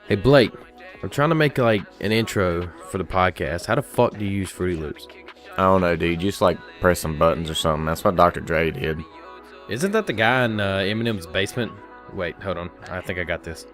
Hey Blake, I'm trying to make like an intro for the podcast. How the fuck do you use Fruity Loops? I don't know, dude. Just like press some buttons or something. That's what Dr. Dre did. Isn't that the guy in Eminem's basement? Wait, hold on. I think I got this.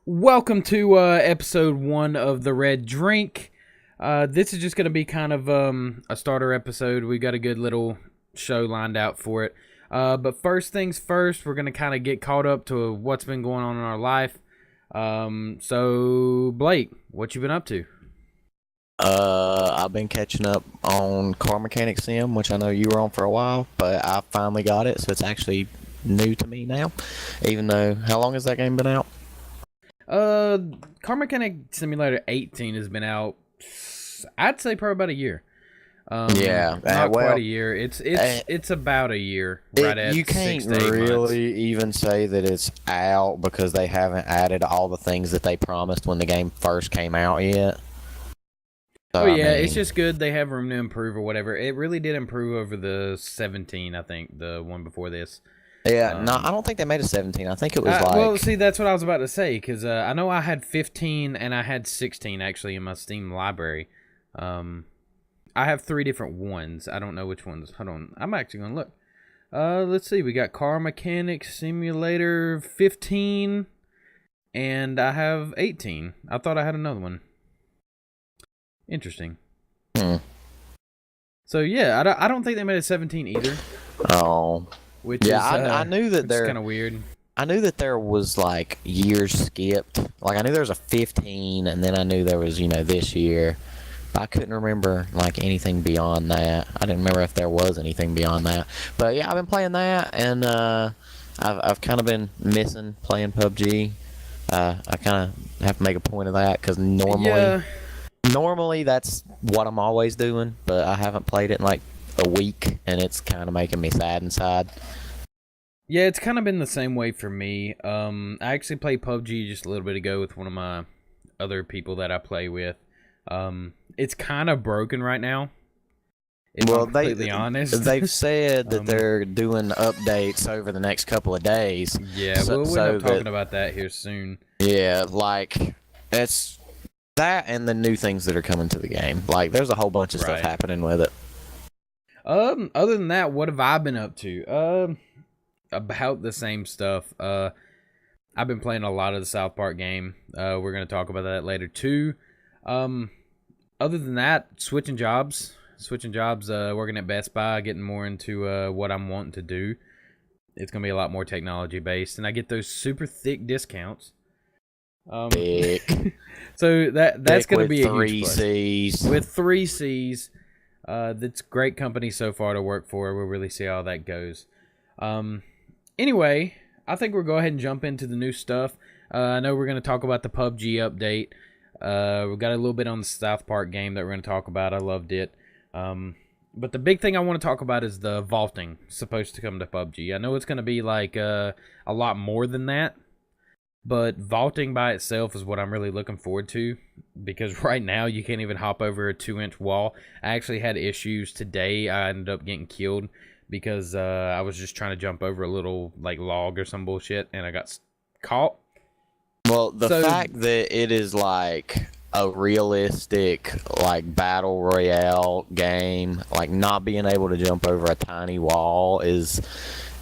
Welcome to episode 1 of The Red Drink. This is just going to be kind of a starter episode. We got a good little show lined out for it. But first things first, we're going to kind of get caught up to what's been going on in our life. So, Blake, what you been up to? I've been catching up on Car Mechanic Sim, which I know you were on for a while, but I finally got it, so it's actually new to me now. Even though, how long has that game been out? Car Mechanic Simulator 18 has been out, I'd say probably about a year. Not quite a year. It's about a year. Right at you can't 6 to 8 really months. even say that it's out because they haven't added all the things that they promised when the game first came out yet. So, Oh yeah, it's just good. They have room to improve or whatever. It really did improve over the 17, I think, the one before this. Yeah, no, I don't think they made a 17. I think it was Well, see, that's what I was about to say, because I know I had 15 and I had 16, actually, in my Steam library. I have 3 different ones. I don't know which ones. Hold on. I'm actually going to look. Let's see. We got Car Mechanic Simulator 15, and I have 18. I thought I had another one. Interesting. So, yeah, I don't think they made a 17 either. Oh. Which yeah, is, I knew that it's kind of weird. I knew that there was like years skipped. Like I knew there was a 15, and then I knew there was this year. But I couldn't remember like anything beyond that. I didn't remember if there was anything beyond that. But yeah, I've been playing that, and I've kind of been missing playing PUBG. I kind of have to make a point of that because normally that's what I'm always doing. But I haven't played it in like a week, and it's kind of making me sad inside. Yeah, it's kind of been the same way for me. I actually played PUBG just a little bit ago with one of my other people that I play with. It's kind of broken right now, if I'm completely honest. They've said that they're doing updates over the next couple of days. Yeah, we'll end up talking about that here soon. Yeah, like, it's that and the new things that are coming to the game. Like, there's a whole bunch of stuff happening with it. Other than that, what have I been up to? About the same stuff. I've been playing a lot of the South Park game. We're going to talk about that later too. Other than that, switching jobs, working at Best Buy, getting more into what I'm wanting to do. It's going to be a lot more technology based, and I get those super thick discounts. Thick. So that's going to be a three huge plus. C's. With 3 C's. That's great company so far to work for. We'll really see how that goes. Anyway, I think we'll go ahead and jump into the new stuff. I know we're going to talk about the PUBG update. We've got a little bit on the South Park game that we're going to talk about. I loved it. But the big thing I want to talk about is the vaulting supposed to come to PUBG. I know it's going to be like a lot more than that. But vaulting by itself is what I'm really looking forward to, because right now you can't even hop over a 2-inch wall. I actually had issues today. I ended up getting killed because I was just trying to jump over a little like log or some bullshit, and I got caught. Well, the fact that it is like a realistic like battle royale game, like not being able to jump over a tiny wall is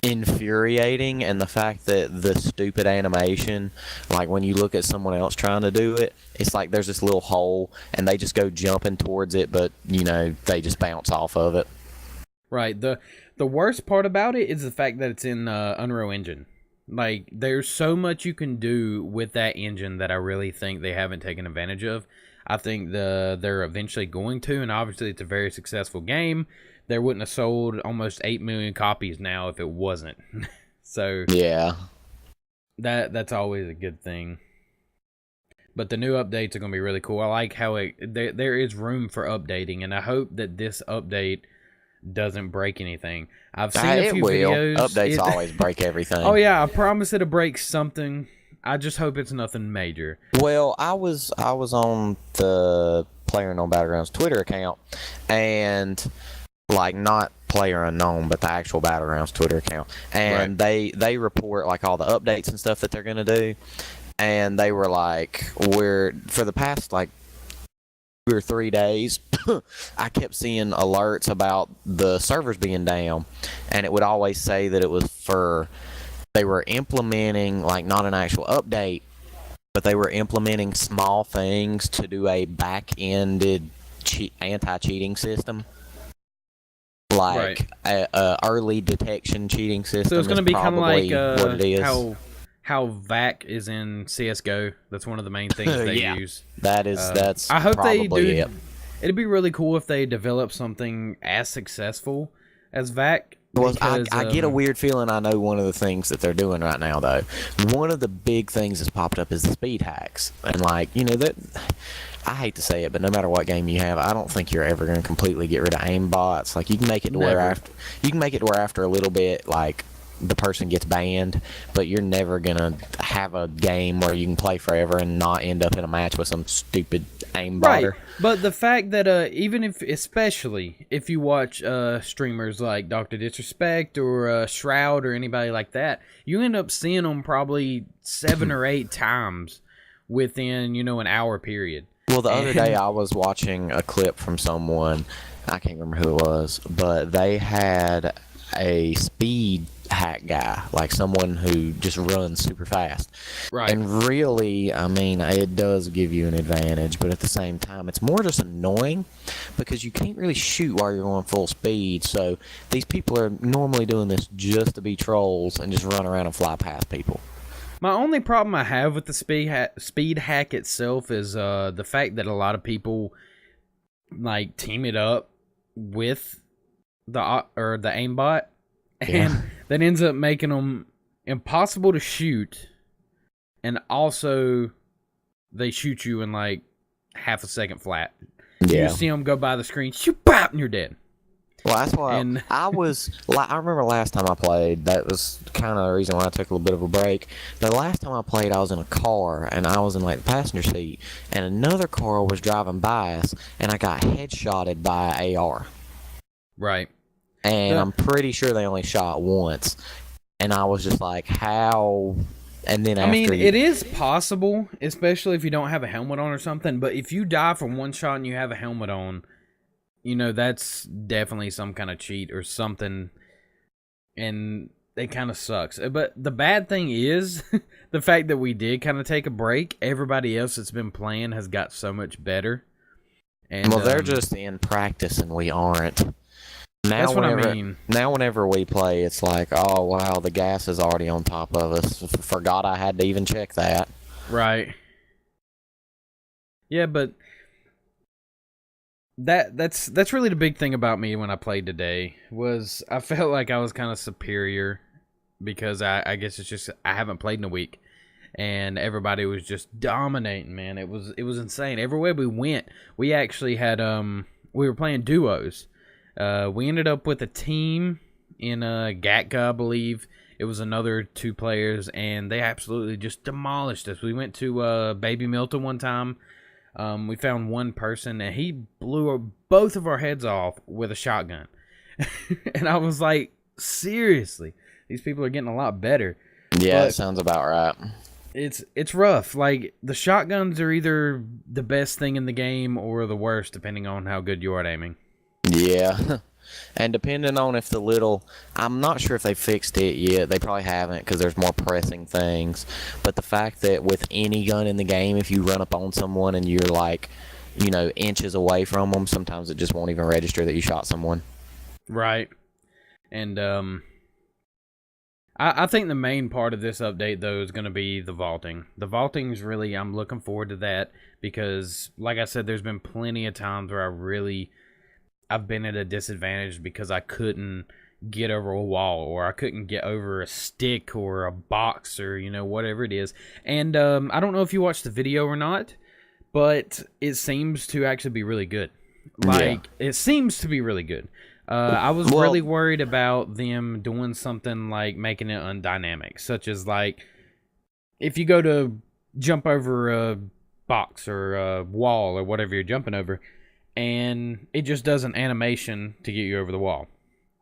infuriating, and the fact that the stupid animation, like when you look at someone else trying to do it, it's like there's this little hole and they just go jumping towards it, but they just bounce off of it. Right. The worst part about it is the fact that it's in Unreal Engine. Like, there's so much you can do with that engine that I really think they haven't taken advantage of. I think they're eventually going to, and obviously it's a very successful game. They wouldn't have sold almost 8 million copies now if it wasn't. So yeah, that's always a good thing. But the new updates are going to be really cool. I like how there is room for updating, and I hope that this update doesn't break anything. I've seen a few videos. Updates always break everything. Oh yeah, I promise it'll break something. I just hope it's nothing major. Well, I was on the PlayerUnknown Battlegrounds Twitter account, and like not PlayerUnknown, but the actual Battlegrounds Twitter account, and they report like all the updates and stuff that they're gonna do, and they were like, we're for the past like 2 or 3 days, I kept seeing alerts about the servers being down, and it would always say that it was for they were implementing like not an actual update, but they were implementing small things to do a back-ended anti-cheating system, like a early detection cheating system. So it's going to be kind of like what it is. How VAC is in CS:GO. That's one of the main things they use. That's. I hope they do. It. It'd be really cool if they develop something as successful as VAC. Well, because, I get a weird feeling. I know one of the things that they're doing right now, though. One of the big things that's popped up is the speed hacks, and like that. I hate to say it, but no matter what game you have, I don't think you're ever going to completely get rid of aim bots. Like you can make it to where after a little bit, like the person gets banned, but you're never gonna have a game where you can play forever and not end up in a match with some stupid aim botter. Right. But the fact that especially if you watch streamers like Dr. Disrespect or Shroud or anybody like that, you end up seeing them probably 7 or 8 times within an hour period. Well, the other day I was watching a clip from someone, I can't remember who it was, but they had a speed hack guy, like someone who just runs super fast. Right. And really, I mean, it does give you an advantage, but at the same time, it's more just annoying because you can't really shoot while you're going full speed. So these people are normally doing this just to be trolls and just run around and fly past people. My only problem I have with the speed hack itself is the fact that a lot of people like team it up with the aimbot, and that ends up making them impossible to shoot, and also they shoot you in like half a second flat. Yeah. You see them go by the screen, shoot, pop, and you're dead. Well, that's why I remember last time I played, that was kind of the reason why I took a little bit of a break. The last time I played, I was in a car, and I was in like the passenger seat, and another car was driving by us, and I got headshotted by an AR. Right. And I'm pretty sure they only shot once. And I was just like, how? And then it is possible, especially if you don't have a helmet on or something, but if you die from one shot and you have a helmet on, that's definitely some kind of cheat or something, and it kind of sucks. But the bad thing is the fact that we did kind of take a break. Everybody else that's been playing has got so much better. And, they're just in practice and we aren't. That's what I mean. Now whenever we play, it's like, oh, wow, the gas is already on top of us. Forgot I had to even check that. Right. Yeah, but that's really the big thing about me when I played today, was I felt like I was kind of superior because I guess it's just I haven't played in a week, and everybody was just dominating, man. It was insane. Everywhere we went, we actually had we were playing duos. We ended up with a team in Gatka, I believe. It was another 2 players, and they absolutely just demolished us. We went to Baby Milton one time. We found one person, and he blew both of our heads off with a shotgun. And I was like, seriously, these people are getting a lot better. Yeah, that sounds about right. It's rough. Like, the shotguns are either the best thing in the game or the worst, depending on how good you are at aiming. Yeah. And depending on if I'm not sure if they fixed it yet. They probably haven't because there's more pressing things. But the fact that with any gun in the game, if you run up on someone and you're like, inches away from them, sometimes it just won't even register that you shot someone. Right. And I think the main part of this update, though, is going to be the vaulting. The vaulting is really, I'm looking forward to that because, like I said, there's been plenty of times where I've been at a disadvantage because I couldn't get over a wall, or I couldn't get over a stick or a box, or whatever it is. And I don't know if you watched the video or not, but it seems to actually be really good. It seems to be really good. I was really worried about them doing something like making it undynamic, such as like if you go to jump over a box or a wall or whatever you're jumping over, and it just does an animation to get you over the wall.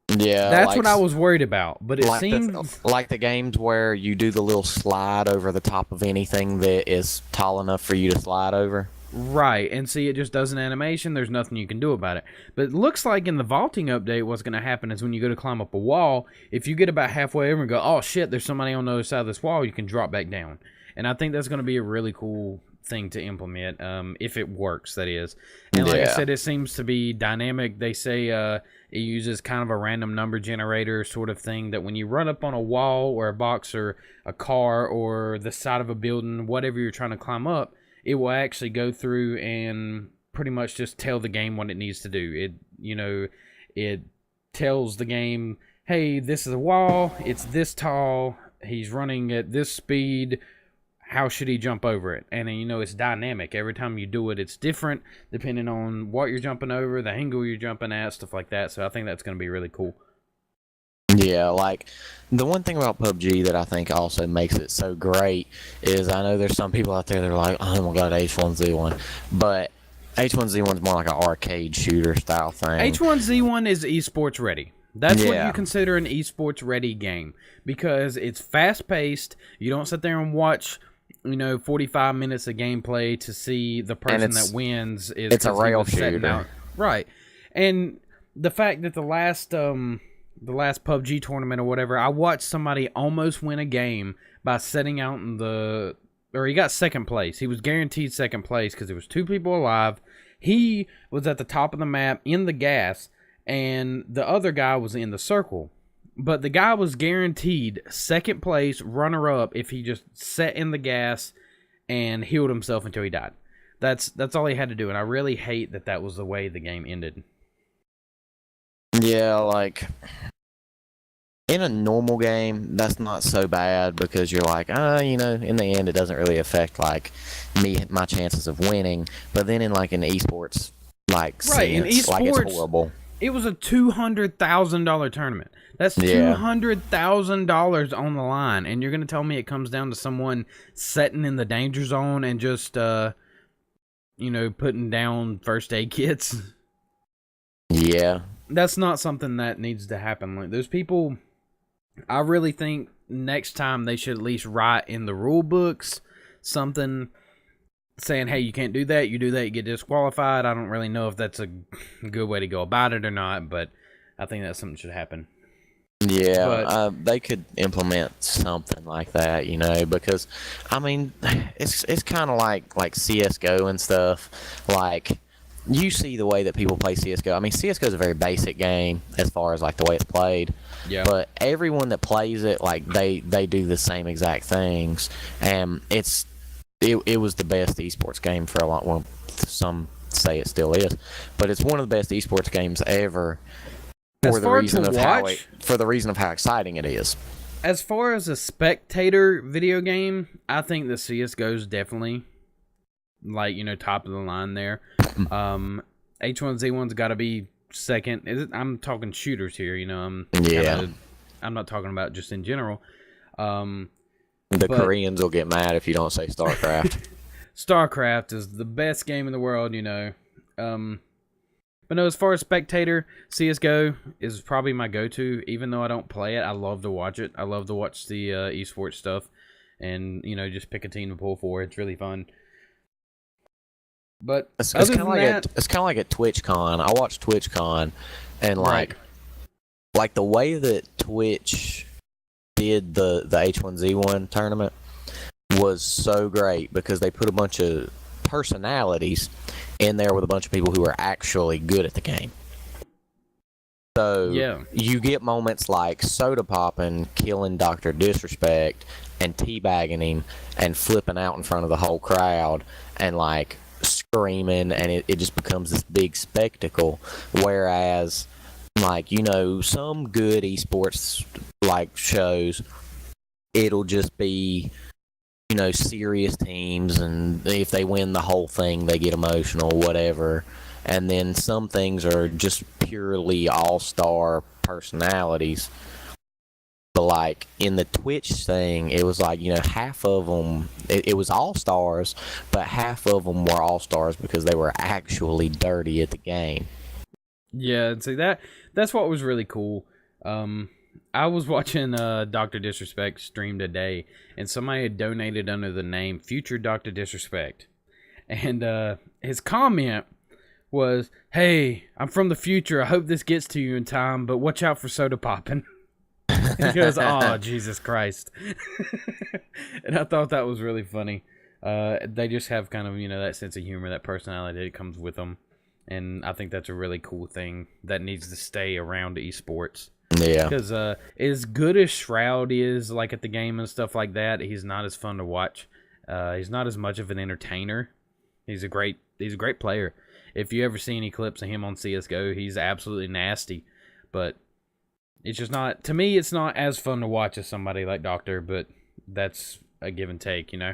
Yeah, That's what I was worried about, but it like seems like the games where you do the little slide over the top of anything that is tall enough for you to slide over. right. And see, it just does an animation. There's nothing you can do about it. But it looks like in the vaulting update, what's going to happen is when you go to climb up a wall, if you get about halfway over and go, oh shit, there's somebody on the other side of this wall, you can drop back down. And I think that's going to be a really cool thing to implement, if it works, that is. And like I said, it seems to be dynamic. They say it uses kind of a random number generator sort of thing, that when you run up on a wall or a box or a car or the side of a building, whatever you're trying to climb up, it will actually go through and pretty much just tell the game what it needs to do. It tells the game, hey, this is a wall, it's this tall, he's running at this speed, how should he jump over it? And it's dynamic. Every time you do it, it's different depending on what you're jumping over, the angle you're jumping at, stuff like that. So I think that's going to be really cool. Yeah, like the one thing about PUBG that I think also makes it so great is I know there's some people out there that are like, oh my god, H1Z1, but H1Z1 is more like an arcade shooter style thing. H1Z1 is esports ready. That's what you consider an esports ready game, because it's fast paced. You don't sit there and watch 45 minutes of gameplay to see the person that wins is it's a rail shooter. Right. And the fact that the last PUBG tournament or whatever, I watched somebody almost win a game by setting out or he got second place. He was guaranteed second place because there was 2 people alive. He was at the top of the map in the gas, and the other guy was in the circle. But the guy was guaranteed second place, runner-up, if he just sat in the gas and healed himself until he died. That's all he had to do, and I really hate that was the way the game ended. Yeah, like, in a normal game, that's not so bad because you're like, in the end, it doesn't really affect, like, my chances of winning. But then in, like, an esports, like, right, in esports, like, it's horrible. It was a $200,000 tournament. That's $200,000 on the line, and you're going to tell me it comes down to someone sitting in the danger zone and just, putting down first aid kits? Yeah. That's not something that needs to happen. Like, those people, I really think next time they should at least write in the rule books something saying, hey, you can't do that. You do that, you get disqualified. I don't really know if that's a good way to go about it or not, but I think that's something that should happen. Yeah, they could implement something like that, because, I mean, it's kind of like CSGO and stuff. Like, you see the way that people play CSGO. I mean, CSGO is a very basic game as far as, like, the way it's played. Yeah. But everyone that plays it, like, they do the same exact things. And it was the best esports game for a lot. Well, some say it still is. But it's one of the best esports games ever. For the reason of how exciting it is. As far as a spectator video game, I think the CSGO's definitely, like, top of the line there. H1Z1's got to be second. I'm talking shooters here, I'm not talking about just in general. The Koreans will get mad if you don't say StarCraft. StarCraft is the best game in the world, But no, as far as spectator, CSGO is probably my go-to. Even though I don't play it, I love to watch it. I love to watch the esports stuff and, just pick a team to pull for. It's really fun. But it's kind of like at TwitchCon. I watched TwitchCon, and like the way that Twitch did the H1Z1 tournament was so great because they put a bunch of personalities in there with a bunch of people who are actually good at the game. So you get moments like Soda Poppin' killing Dr. Disrespect and teabagging him and flipping out in front of the whole crowd and like screaming, and it just becomes this big spectacle. Whereas like, some good esports like shows, it'll just be serious teams, and if they win the whole thing, they get emotional, whatever. And then some things are just purely all-star personalities. But like in the Twitch thing, it was like, half of them, it was all stars, but half of them were all stars because they were actually dirty at the game. Yeah, and see that's what was really cool. I was watching Dr. Disrespect stream today, and somebody had donated under the name Future Dr. Disrespect. And his comment was, "Hey, I'm from the future. I hope this gets to you in time, but watch out for soda popping." He goes, "Oh, Jesus Christ." And I thought that was really funny. They just have kind of, that sense of humor, that personality that comes with them. And I think that's a really cool thing that needs to stay around esports. Yeah. Because as good as Shroud is, like at the game and stuff like that, he's not as fun to watch. He's not as much of an entertainer. He's a great player. If you ever see any clips of him on CSGO, he's absolutely nasty. But it's just not, to me, it's not as fun to watch as somebody like Doctor, but that's a give and take, Yeah,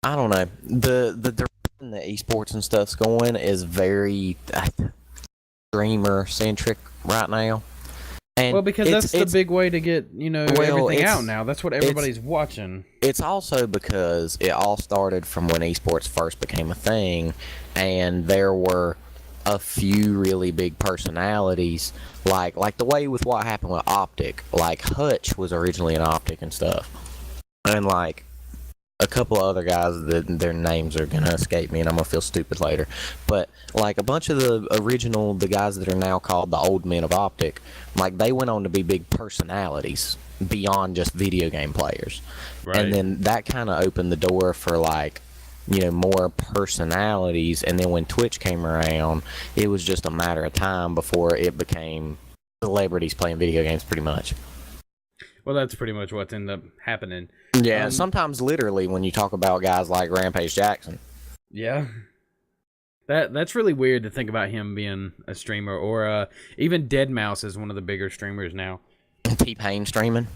I don't know. The direction that esports and stuff's going is very streamer centric right now. And well, because that's the big way to get, everything out now. That's what everybody's watching. It's also because it all started from when esports first became a thing, and there were a few really big personalities, like the way with what happened with Optic. Like Hutch was originally an Optic and stuff, and like a couple of other guys that their names are gonna escape me, and I'm gonna feel stupid later. But like a bunch of the guys that are now called the old men of Optic, like they went on to be big personalities beyond just video game players. Right. And then that kind of opened the door for like, more personalities. And then when Twitch came around, it was just a matter of time before it became celebrities playing video games, pretty much. Well, that's pretty much what's ended up happening. Yeah, sometimes literally when you talk about guys like Rampage Jackson. Yeah. That's really weird to think about him being a streamer, or even Deadmau5 is one of the bigger streamers now. T-Pain streaming.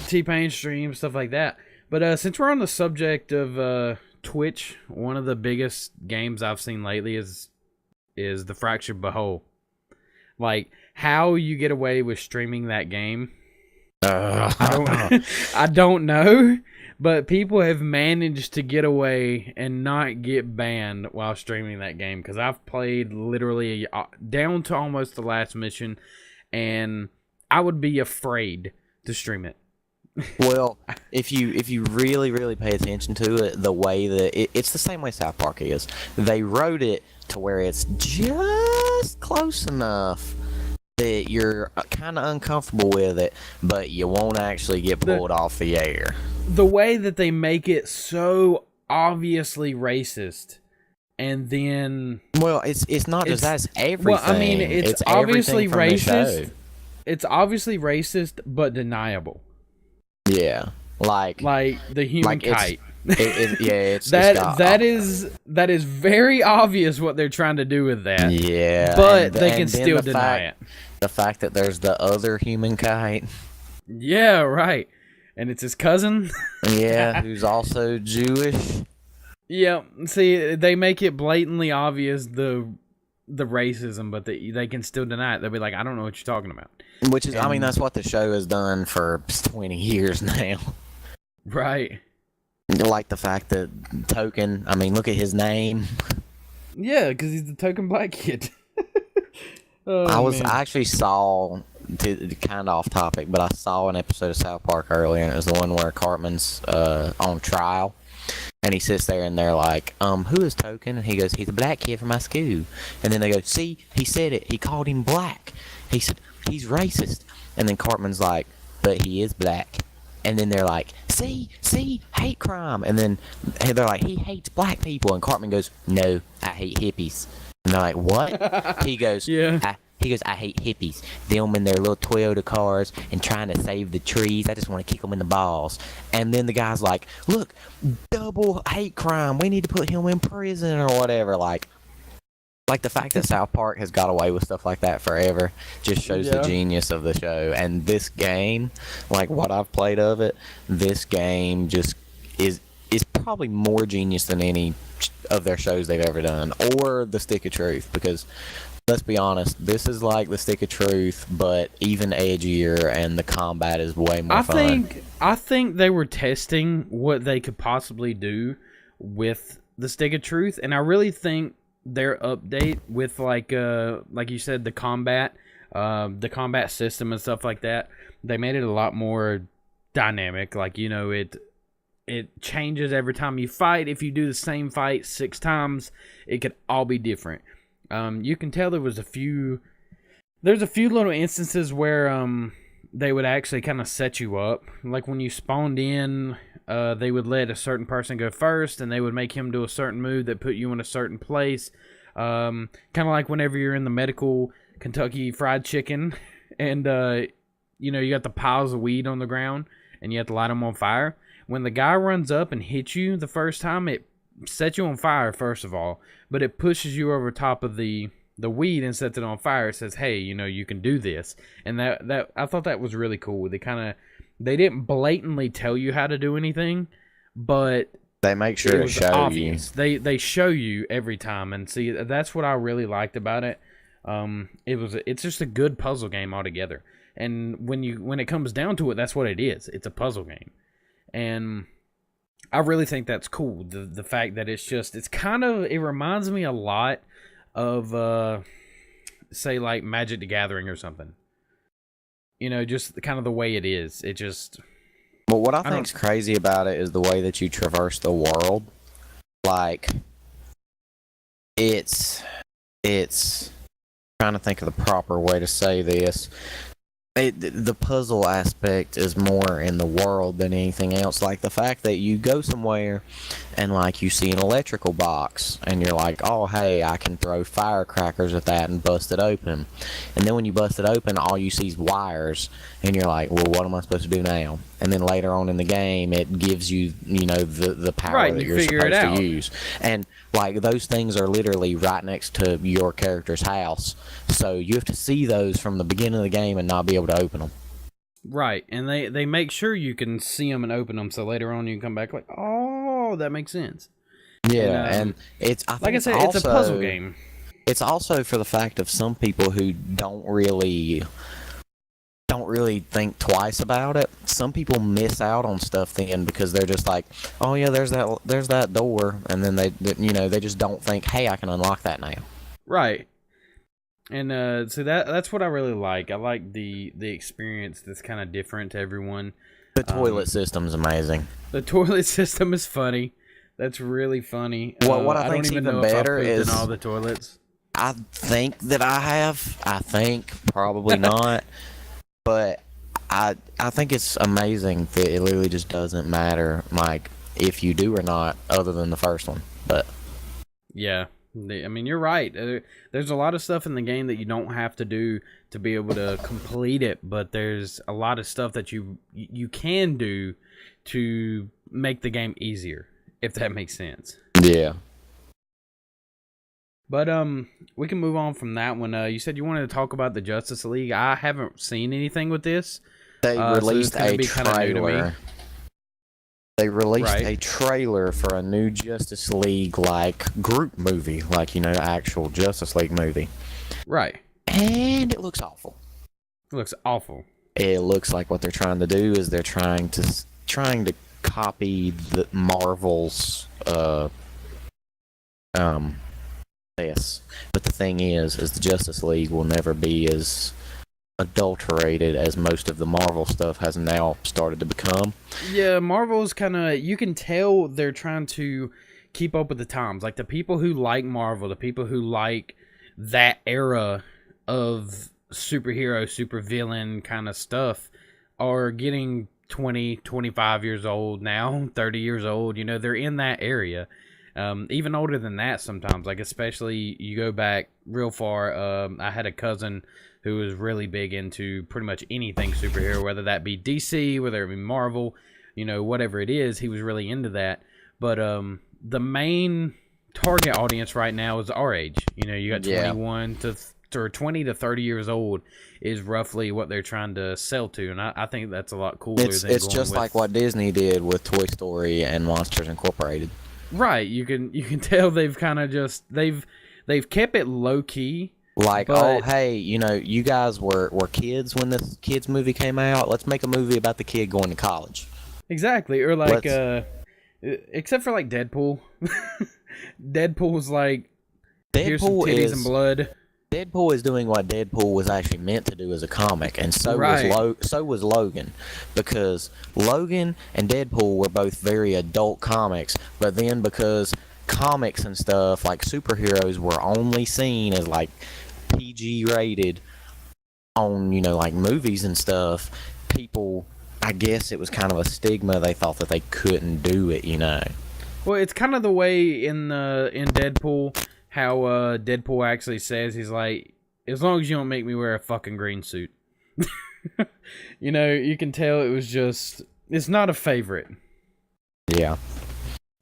T-Pain streams, stuff like that. But since we're on the subject of Twitch, one of the biggest games I've seen lately is the Fractured But Whole. Like, how you get away with streaming that game, I don't know, but people have managed to get away and not get banned while streaming that game, because I've played literally down to almost the last mission, and I would be afraid to stream it. Well, if you really, really pay attention to it, the way that it's the same way South Park is. They wrote it to where it's just close enough that you're kind of uncomfortable with it, but you won't actually get pulled off the air. The way that they make it so obviously racist, and then... Well, it's not just that's everything. Well, I mean, it's obviously racist. It's obviously racist, but deniable. Yeah, like the human kite. That is very obvious what they're trying to do with that. Yeah, but they can still deny it. The fact that there's the other human kite. Yeah, right. And it's his cousin. Yeah, who's also Jewish. Yeah, see, they make it blatantly obvious the racism, but they can still deny it. They'll be like, I don't know what you're talking about. Which is, I mean, that's what the show has done for 20 years now. Right. Like the fact that Token, I mean, look at his name. Yeah, because he's the token black kid. I actually saw, kind of off topic, but I saw an episode of South Park earlier, and it was the one where Cartman's on trial. And he sits there and they're like, who is Token? And he goes, he's a black kid from my school. And then they go, see, he said it. He called him black. He said, he's racist. And then Cartman's like, but he is black. And then they're like, see, hate crime. And then they're like, he hates black people. And Cartman goes, no, I hate hippies. And they're like, what? He goes, yeah. I hate hippies. Them in their little Toyota cars and trying to save the trees. I just want to kick them in the balls. And then the guy's like, look, double hate crime. We need to put him in prison or whatever. Like the fact that South Park has got away with stuff like that forever just shows the genius of the show. And this game, like what I've played of it, this game just is probably more genius than any of their shows they've ever done, or The Stick of Truth, because let's be honest, this is like the Stick of Truth, but even edgier, and the combat is way more fun. I think they were testing what they could possibly do with the Stick of Truth, and I really think their update with like you said, the combat system and stuff like that, they made it a lot more dynamic. Like, you know, it changes every time you fight. If you do the same fight 6 times, it could all be different. You can tell there's a few little instances where they would actually kind of set you up. Like when you spawned in, they would let a certain person go first, and they would make him do a certain move that put you in a certain place. Kind of like whenever you're in the medical Kentucky Fried Chicken, and you know, you got the piles of weed on the ground, and you have to light them on fire. When the guy runs up and hits you the first time, it sets you on fire, first of all, but it pushes you over top of the weed and sets it on fire. It says, hey, you know, you can do this. And that I thought that was really cool. They didn't blatantly tell you how to do anything, but they make sure to show obvious. They show you every time, and see, that's what I really liked about it. It's just a good puzzle game altogether. And when it comes down to it, that's what it is. It's a puzzle game. And I really think that's cool. The fact that it reminds me a lot of say like Magic the Gathering or something. You know, just kind of the way it is. It just... But what I think's crazy about it is the way that you traverse the world. Like, it's trying to think of the proper way to say this. The puzzle aspect is more in the world than anything else. Like the fact that you go somewhere and like you see an electrical box and you're like, oh hey, I can throw firecrackers at that and bust it open. And then when you bust it open, all you see is wires, and you're like, well, what am I supposed to do now? And then later on in the game, it gives you, you know, the power that you're supposed to use. And like those things are literally right next to your character's house, so you have to see those from the beginning of the game and not be able to open them. Right, and they make sure you can see them and open them, so later on you can come back like, oh, that makes sense. Yeah, and it's like I said, it's a puzzle game. It's also for the fact of some people who don't really think twice about it. Some people miss out on stuff then because they're just like, oh yeah, there's that door, and then they just don't think, hey, I can unlock that now. Right. And so that's what I really like. I like the experience that's kind of different to everyone. The toilet system's amazing. The toilet system is funny. That's really funny. What I think's even better is in all the toilets. I think that I have. I think probably not. But I think it's amazing that it literally just doesn't matter, like, if you do or not, other than the first one. But yeah, I mean, you're right. There's a lot of stuff in the game that you don't have to do to be able to complete it, but there's a lot of stuff that you can do to make the game easier, if that makes sense. Yeah. But we can move on from that one. You said you wanted to talk about the Justice League. I haven't seen anything with this. They released a trailer. They released a trailer for a new Justice League like group movie, like, you know, actual Justice League movie. Right. And it looks awful. It looks awful. It looks like what they're trying to do is they're trying to copy the Marvel's Yes, but the thing is the Justice League will never be as adulterated as most of the Marvel stuff has now started to become. Yeah, Marvel's kind of, you can tell they're trying to keep up with the times. Like the people who like Marvel, the people who like that era of superhero, supervillain kind of stuff are getting 20, 25 years old now, 30 years old. You know, they're in that area. Even older than that sometimes, like especially you go back real far. I had a cousin who was really big into pretty much anything superhero, whether that be DC, whether it be Marvel, you know, whatever it is, he was really into that. But the main target audience right now is our age. You know, you got 21 to 20 to 30 years old is roughly what they're trying to sell to, and I think that's a lot cooler. It's just like what Disney did with Toy Story and Monsters Incorporated. Right, you can tell they've kind of just they've kept it low key, Like, oh, But hey, you guys were kids when this kids movie came out. Let's make a movie about the kid going to college. exactly, or like Let's except for like Deadpool. Deadpool's like, here's some Deadpool titties and is blood. Deadpool is doing what Deadpool was actually meant to do as a comic, and Right. So was Logan, because Logan and Deadpool were both very adult comics, but then because comics and stuff like superheroes were only seen as like PG rated on like movies and stuff, people, I guess it was kind of a stigma. They thought that they couldn't do it. Well, it's kind of the way in Deadpool how Deadpool actually says he's like, as long as you don't make me wear a fucking green suit. You can tell it was just, it's not a favorite. Yeah.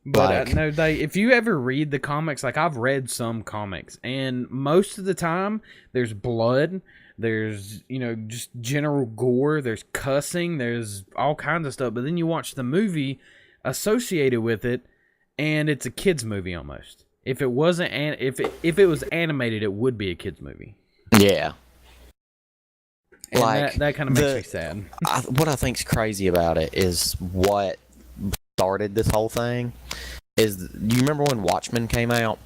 But Like, no, if you ever read the comics, like I've read some comics, and most of the time there's blood, there's just general gore, there's cussing, there's all kinds of stuff. But then you watch the movie associated with it, and it's a kids movie almost. If it wasn't, if it was animated, it would be a kids movie. yeah. And Like, that kind of makes me sad. what I think's crazy about it is what started this whole thing. Is you remember when Watchmen came out?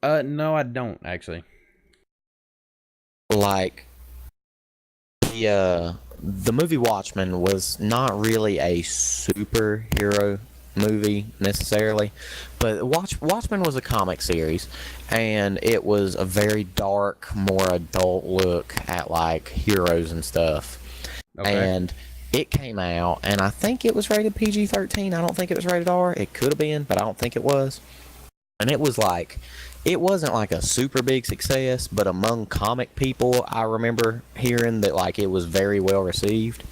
No, I don't actually. Like, the movie Watchmen was not really a superhero movie necessarily, but Watchmen was a comic series, and it was a very dark, more adult look at like heroes and stuff. Okay. And it came out, and I think it was rated PG-13. I don't think it was rated R. It could have been, but I don't think it was. And it was like, it wasn't like a super big success, but among comic people, I remember hearing that like it was very well received.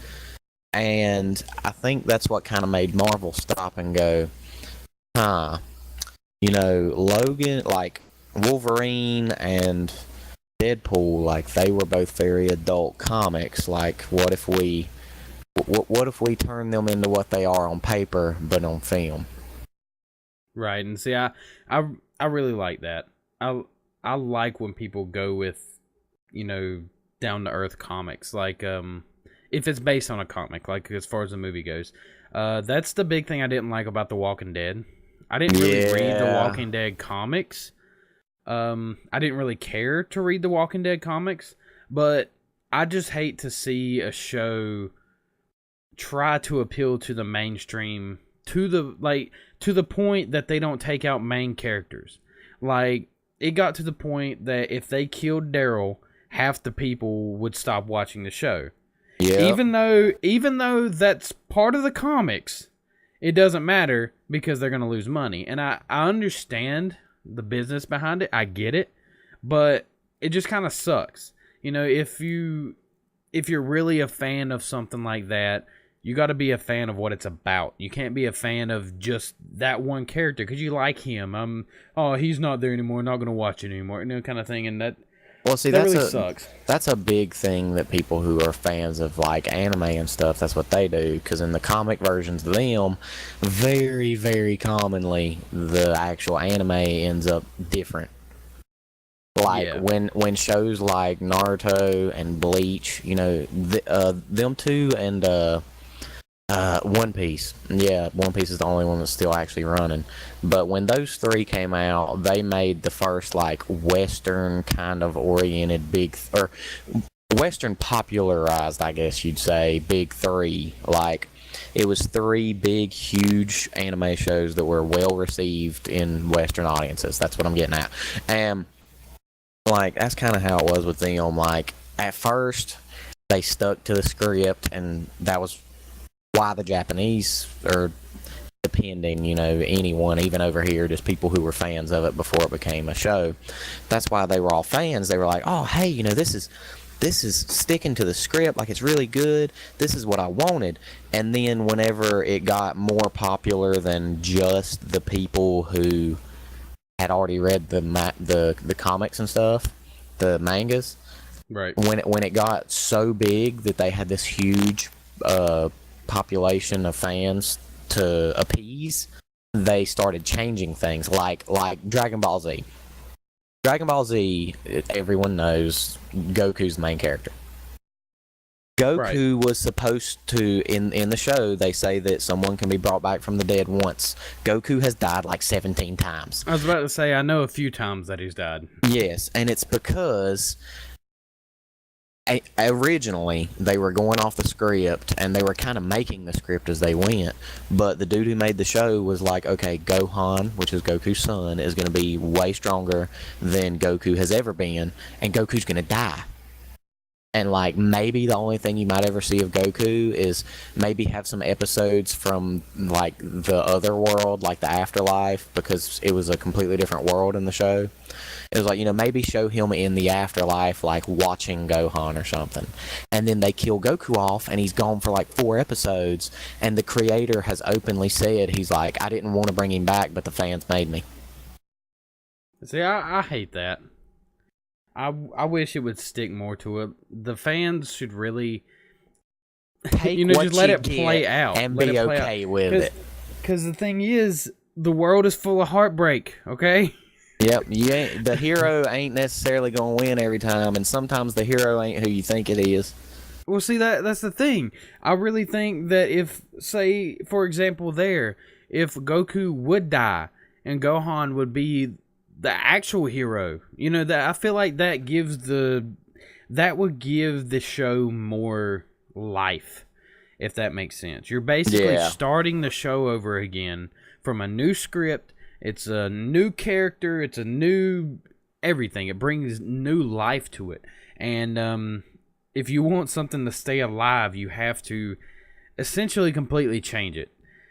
And I think that's what kind of made Marvel stop and go, huh, Logan, like Wolverine and Deadpool, like they were both very adult comics. Like, what if we turn them into what they are on paper, but on film? Right, and see, I really like that. I like when people go with, down to earth comics. Like, if it's based on a comic, like as far as the movie goes, that's the big thing I didn't like about The Walking Dead. I didn't really read The Yeah. Walking Dead comics. I didn't really care to read The Walking Dead comics, but I just hate to see a show try to appeal to the mainstream to the point that they don't take out main characters. Like, it got to the point that if they killed Daryl, half the people would stop watching the show. Yeah. Even though that's part of the comics, it doesn't matter because they're going to lose money. And I understand the business behind it. I get it, but it just kind of sucks. If you're really a fan of something like that, you got to be a fan of what it's about. You can't be a fan of just that one character because you like him. Oh, he's not there anymore. Not going to watch it anymore. Kind of thing. And that Well, see, that really sucks. that's a big thing that people who are fans of like anime and stuff, that's what they do. Because in the comic versions of them, very, very commonly the actual anime ends up different. Like Yeah. when shows like Naruto and Bleach, them two and One Piece. Yeah, One Piece is the only one that's still actually running. But when those three came out, they made the first like Western kind of oriented or Western popularized, I guess you'd say, big three. Like, it was three big, huge anime shows that were well received in Western audiences. That's what I'm getting at. And like, that's kind of how it was with them. Like, at first, they stuck to the script, and that was why the Japanese are depending, anyone, even over here, just people who were fans of it before it became a show. That's why they were all fans. They were like, oh, hey, this is sticking to the script, like it's really good. This is what I wanted. And then whenever it got more popular than just the people who had already read the comics and stuff, the mangas, Right. when it got so big that they had this huge population of fans to appease, they started changing things like Dragon Ball Z. Dragon Ball Z, everyone knows Goku's the main character. Goku was supposed to, in the show, they say that someone can be brought back from the dead once. Goku has died like 17 times. I was about to say, I know a few times that he's died. Yes, and it's because originally they were going off the script and they were kind of making the script as they went, but the dude who made the show was like, okay, Gohan, which is Goku's son, is going to be way stronger than Goku has ever been, and Goku's going to die. And like maybe the only thing you might ever see of Goku is maybe have some episodes from like the other world, like the afterlife, because it was a completely different world in the show. It was like, maybe show him in the afterlife, like watching Gohan or something. And then they kill Goku off, and he's gone for like 4 episodes. And the creator has openly said, he's like, I didn't want to bring him back, but the fans made me. See, I hate that. I wish it would stick more to it. The fans should really, take just let it play out and be okay with it. Because the thing is, the world is full of heartbreak. Okay. Yep, the hero ain't necessarily gonna win every time, and sometimes the hero ain't who you think it is. Well, see, that's the thing. I really think that if, say, for example, if Goku would die and Gohan would be the actual hero, that I feel like that would give the show more life, if that makes sense. You're basically starting the show over again from a new script. It's a new character. It's a new everything. It brings new life to it. And if you want something to stay alive, you have to essentially completely change it.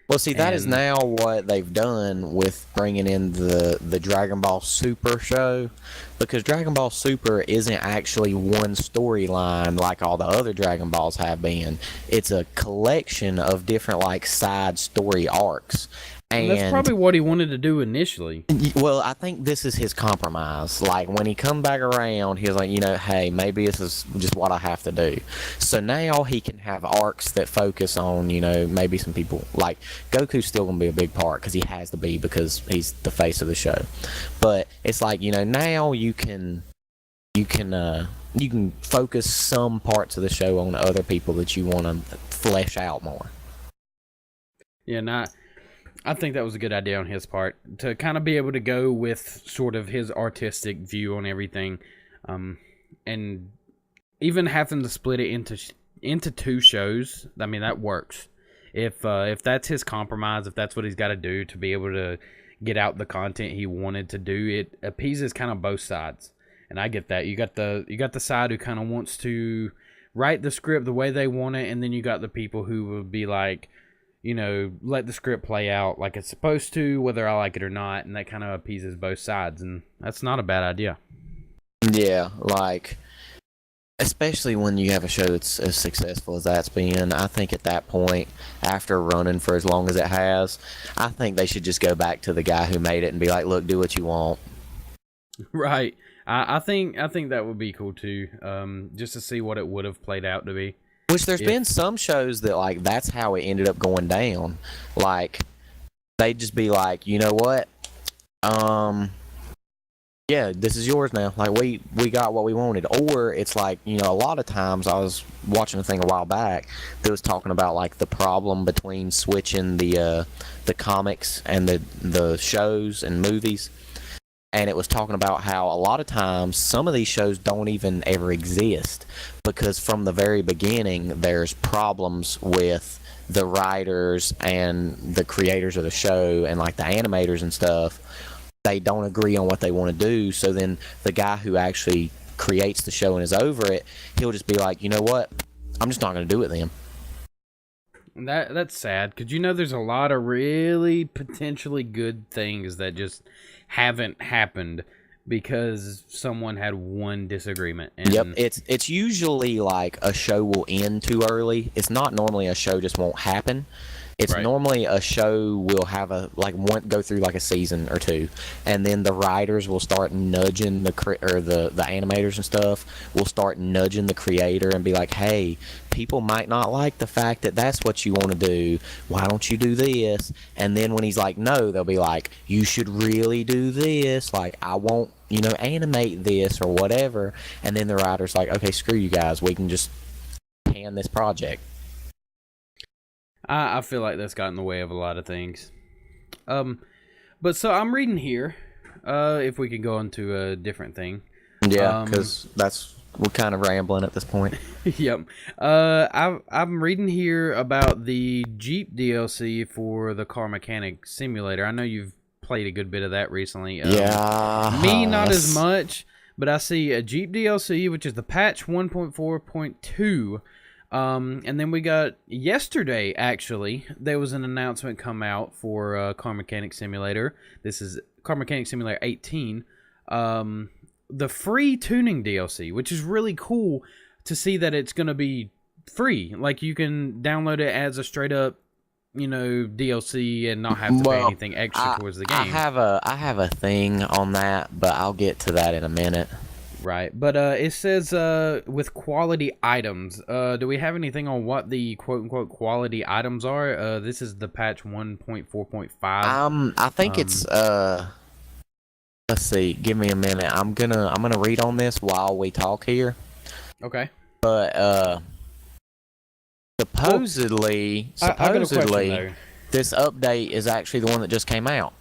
Well, see, that is now what they've done with bringing in the Dragon Ball Super show, because Dragon Ball Super isn't actually one storyline like all the other Dragon Balls have been. It's a collection of different, like, side story arcs. And that's probably what he wanted to do initially. Well, I think this is his compromise. Like, when he come back around, he was like, hey, maybe this is just what I have to do. So now he can have arcs that focus on, maybe some people. Like, Goku's still going to be a big part because he has to be, because he's the face of the show. But it's like, now you can focus some parts of the show on other people that you want to flesh out more. Yeah, I think that was a good idea on his part, to kind of be able to go with sort of his artistic view on everything, and even having to split it into 2 shows. I mean, that works. If that's his compromise, if that's what he's got to do to be able to get out the content he wanted to do, it appeases kind of both sides. And I get that. You got the side who kind of wants to write the script the way they want it, and then you got the people who would be like, let the script play out like it's supposed to, whether I like it or not, and that kind of appeases both sides, and that's not a bad idea. Yeah, like, especially when you have a show that's as successful as that's been. I think at that point, after running for as long as it has, I think they should just go back to the guy who made it and be like, look, do what you want. Right. I think that would be cool too, just to see what it would have played out to be. Which there's been some shows that, like, that's how it ended up going down. Like, they'd just be like, you know what? Yeah, this is yours now. Like, we got what we wanted. Or it's like, a lot of times I was watching a thing a while back that was talking about, like, the problem between switching the comics and the shows and movies. And it was talking about how a lot of times some of these shows don't even ever exist, because from the very beginning there's problems with the writers and the creators of the show and like the animators and stuff. They don't agree on what they want to do, so then the guy who actually creates the show and is over it, he'll just be like, you know what, I'm just not going to do it then. That's sad, because there's a lot of really potentially good things that just haven't happened because someone had one disagreement. And yep, it's usually like a show will end too early. It's not normally a show just won't happen. It's Right. normally a show will have go through like a season or two, and then the writers will start nudging the animators and stuff will start nudging the creator and be like, hey, people might not like the fact that that's what you want to do. Why don't you do this? And then when he's like, no, they'll be like, you should really do this. Like, I won't, animate this or whatever. And then the writer's like, okay, screw you guys. We can just pan this project. I feel like that's got in the way of a lot of things. But so I'm reading here. If we could go into a different thing. Yeah, because we're kind of rambling at this point. Yep. I'm reading here about the Jeep DLC for the Car Mechanic Simulator. I know you've played a good bit of that recently. Yeah. Me, not as much, but I see a Jeep DLC, which is the patch 1.4.2. And then we got yesterday, actually, there was an announcement come out for Car Mechanic Simulator. This is Car Mechanic Simulator 18. The free tuning DLC, which is really cool to see that it's going to be free. Like, you can download it as a straight up, DLC and not have to pay anything extra towards the game. I have a thing on that, but I'll get to that in a minute. Right, but it says with quality items. Do we have anything on what the quote-unquote quality items are? This is the patch 1.4.5. I think it's let's see, give me a minute. I'm gonna read on this while we talk here. Okay. But supposedly this update is actually the one that just came out.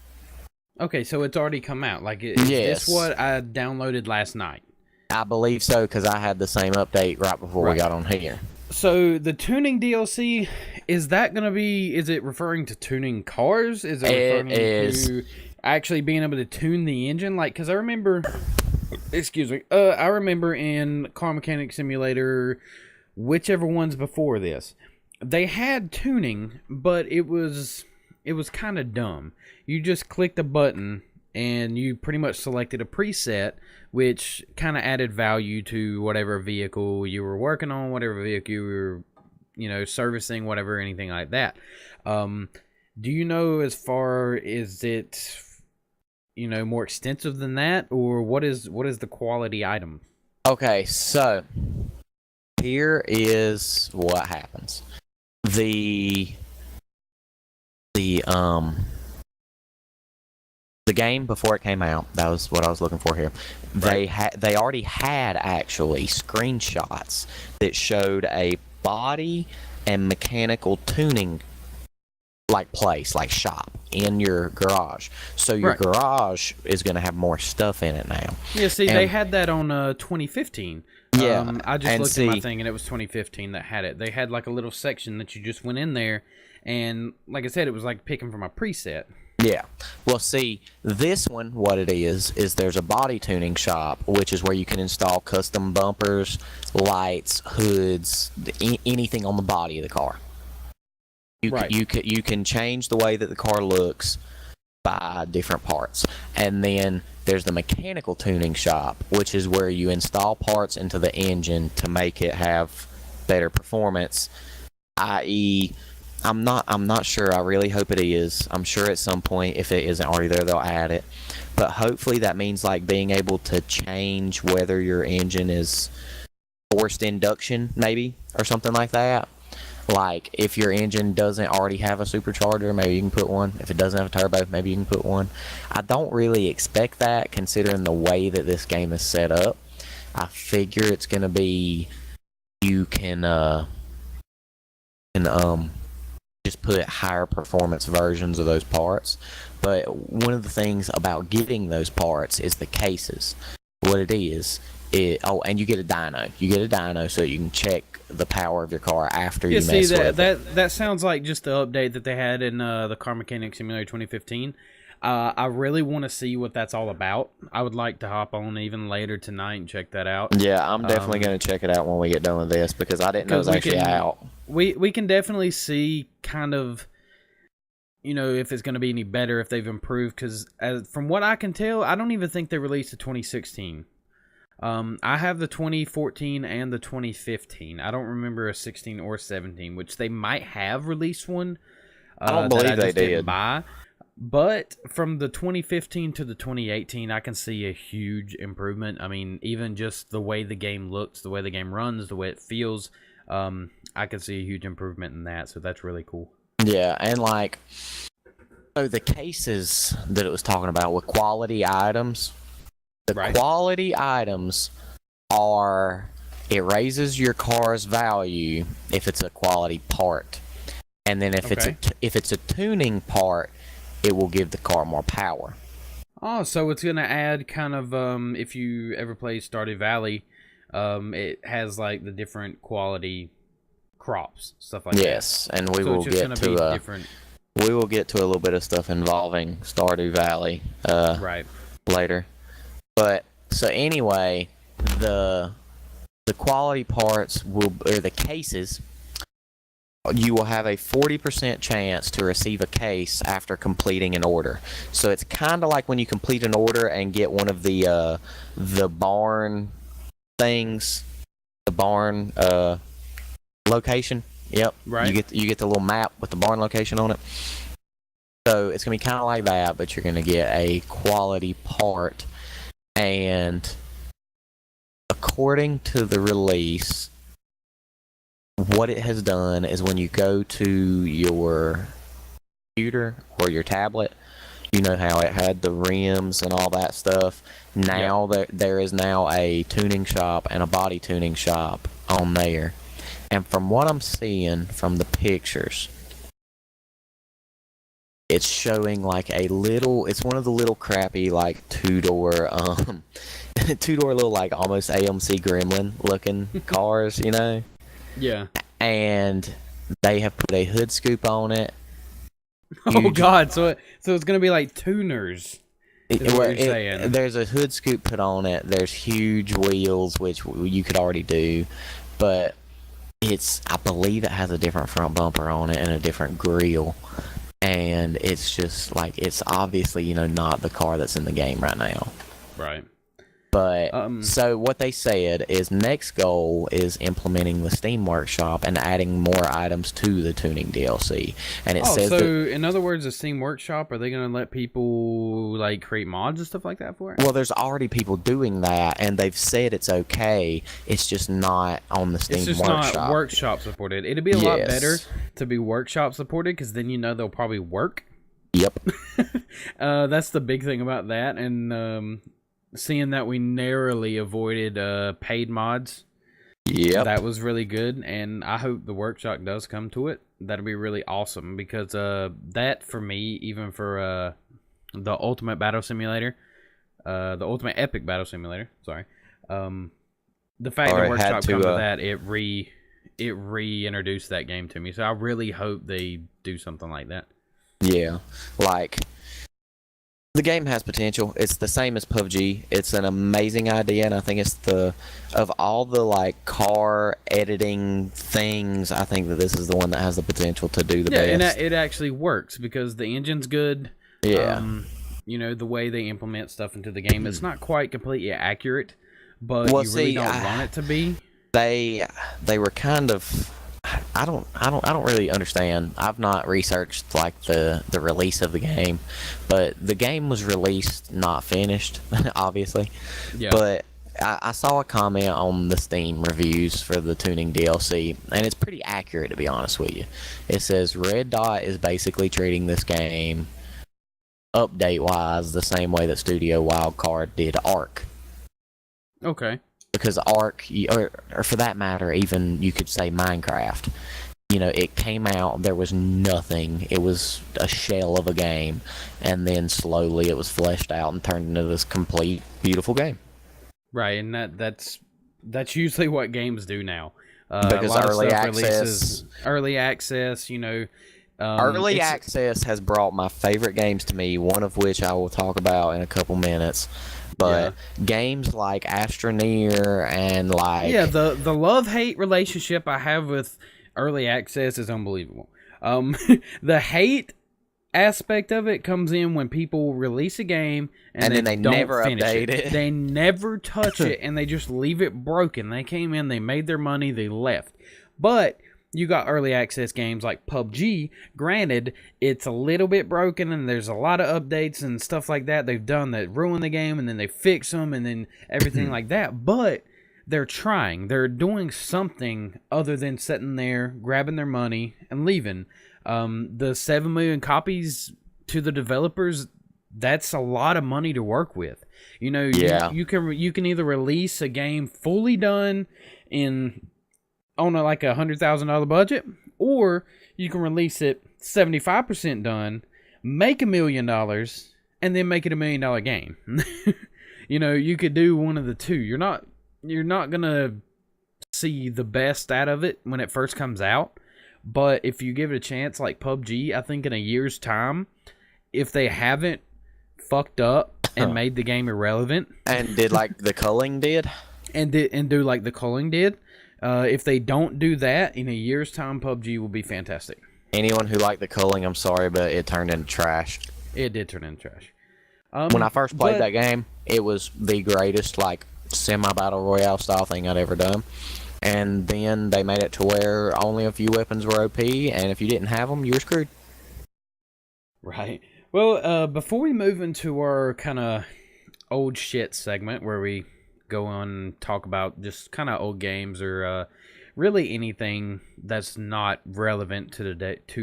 Okay, so it's already come out. Like, is this what I downloaded last night? I believe so, because I had the same update right before we got on here. So the tuning DLC, is it referring to tuning cars? Is it referring to actually being able to tune the engine? Like, because I remember, I remember in Car Mechanic Simulator, whichever one's before this, they had tuning, but it was kind of dumb. You just clicked a button and you pretty much selected a preset, which kind of added value to whatever vehicle you were working on, whatever vehicle you were, servicing, whatever, anything like that. Do you know, as far as it, more extensive than that, or what is the quality item? Okay, so here is what happens. The game before it came out, that was what I was looking for here. They already had actually screenshots that showed a body and mechanical tuning place, like shop in your garage. So your garage is going to have more stuff in it now. Yeah, see, they had that on 2015. Yeah, I just looked at my thing and it was 2015 that had it. They had like a little section that you just went in there, and like I said, it was like picking from a preset. Yeah. Well, see, this one, what it is there's a body tuning shop, which is where you can install custom bumpers, lights, hoods, anything on the body of the car. You can change the way that the car looks by different parts. And then there's the mechanical tuning shop, which is where you install parts into the engine to make it have better performance, i.e., I'm not sure. I really hope it is. I'm sure at some point, if it isn't already there, they'll add it. But hopefully that means like being able to change whether your engine is forced induction, maybe, or something like that. Like, if your engine doesn't already have a supercharger, maybe you can put one. If it doesn't have a turbo, maybe you can put one. I don't really expect that, considering the way that this game is set up. I figure it's going to be, you can just put higher performance versions of those parts. But one of the things about getting those parts is the cases. What it is, and you get a dyno. You get a dyno so you can check the power of your car after you mess with it. That sounds like just the update that they had in the Car Mechanic Simulator 2015. I really want to see what that's all about. I would like to hop on even later tonight and check that out. Yeah, I'm definitely going to check it out when we get done with this, because I didn't know it was actually out. We can definitely see kind of, if it's going to be any better, if they've improved, because from what I can tell, I don't even think they released the 2016. I have the 2014 and the 2015. I don't remember a 16 or 17, which they might have released one. I don't that I believe they just didn't did. buy. But from the 2015 to the 2018, I can see a huge improvement. I mean, even just the way the game looks, the way the game runs, the way it feels, I can see a huge improvement in that. So that's really cool. Yeah, and like, so the cases that it was talking about with quality items, the Right. quality items are, it raises your car's value if it's a quality part, and then if Okay. it's a tuning part, it will give the car more power. Oh, so it's gonna add kind of if you ever play Stardew Valley, it has like the different quality crops, stuff like that. Yes, and we So will it's just get gonna be to different. we will get to a little bit of stuff involving Stardew Valley Right. later. But so anyway, the quality parts will, or the cases, you will have a 40% chance to receive a case after completing an order. So it's kind of like when you complete an order and get one of the barn things, the barn location. Yep. Right. You get the little map with the barn location on it. So it's gonna be kind of like that, but you're gonna get a quality part. And according to the release, what it has done is when you go to your computer or your tablet, you know how it had the rims and all that stuff. Now there is now a tuning shop and a body tuning shop on there. And from what I'm seeing from the pictures, it's showing like it's one of the little crappy like two-door little like almost AMC Gremlin looking cars, you know? Yeah. And they have put a hood scoop on it. Oh God! So it's gonna be like tuners. Is what you're saying. There's a hood scoop put on it. There's huge wheels, which you could already do, but I believe it has a different front bumper on it and a different grille. And it's just like, it's obviously, not the car that's in the game right now. Right. But so what they said is next goal is implementing the Steam Workshop and adding more items to the tuning DLC. And it says so in other words, the Steam Workshop, are they going to let people like create mods and stuff like that for it? Well, there's already people doing that, and they've said it's okay. It's just not on the Steam Workshop. It's just not Workshop supported. It'd be a lot better to be Workshop supported, because then they'll probably work. Yep. That's the big thing about that, and seeing that we narrowly avoided paid mods. Yep. That was really good, and I hope the Workshop does come to it. That'd be really awesome, because that, for me, even for the Ultimate Battle Simulator, the Ultimate Epic Battle Simulator, sorry, the fact that Workshop come to that, it reintroduced that game to me, so I really hope they do something like that. Yeah, like, the game has potential. It's the same as PUBG. It's an amazing idea, and I think it's of all the like car editing things, I think that this is the one that has the potential to do the best. Yeah, and it actually works because the engine's good. Yeah. The way they implement stuff into the game, it's not quite completely accurate, but you really don't want it to be. They were kind of, I don't really understand. I've not researched like the release of the game, but the game was released, not finished, obviously. Yeah. But I saw a comment on the Steam reviews for the tuning DLC, and it's pretty accurate, to be honest with you. It says Red Dot is basically treating this game update-wise the same way that Studio Wildcard did Ark. Okay. Because Ark, or for that matter, even you could say Minecraft, it came out, there was nothing. It was a shell of a game, and then slowly it was fleshed out and turned into this complete, beautiful game. Right, and that's usually what games do now. Because early access, early access has brought my favorite games to me, one of which I will talk about in a couple minutes. But games like Astroneer and like... Yeah, the love-hate relationship I have with early access is unbelievable. The hate aspect of it comes in when people release a game and then they never update it. They never touch it, and they just leave it broken. They came in, they made their money, they left. But you got early access games like PUBG. Granted, it's a little bit broken and there's a lot of updates and stuff like that they've done that ruin the game, and then they fix them and then everything like that. But they're trying. They're doing something other than sitting there, grabbing their money, and leaving. The 7 million copies to the developers, that's a lot of money to work with. You know, you can either release a game fully done on like $100,000 budget, or you can release it 75% done, make $1 million, and then make it $1 million game. You know, you could do one of the two. You're not gonna see the best out of it when it first comes out, but if you give it a chance, like PUBG, I think in a year's time, if they haven't fucked up and made the game irrelevant, and did like the culling did, and do like the culling did, if they don't do that, in a year's time, PUBG will be fantastic. Anyone who liked the culling, I'm sorry, but it turned into trash. It did turn into trash. When I first played that game, it was the greatest, like, semi-battle royale style thing I'd ever done. And then they made it to where only a few weapons were OP, and if you didn't have them, you were screwed. Right. Well, before we move into our kind of old shit segment, where we go on and talk about just kind of old games or really anything that's not relevant to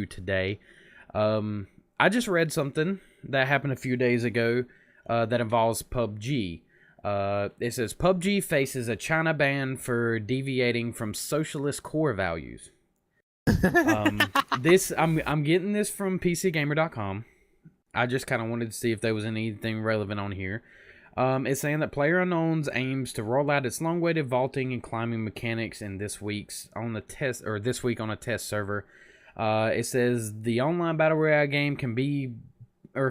today, I just read something that happened a few days ago that involves PUBG. It says PUBG faces a China ban for deviating from socialist core values. I'm getting this from PCGamer.com. I just kind of wanted to see if there was anything relevant on here. It's saying that PlayerUnknown's aims to roll out its long-awaited vaulting and climbing mechanics in this week on a test server. It says the online battle royale game can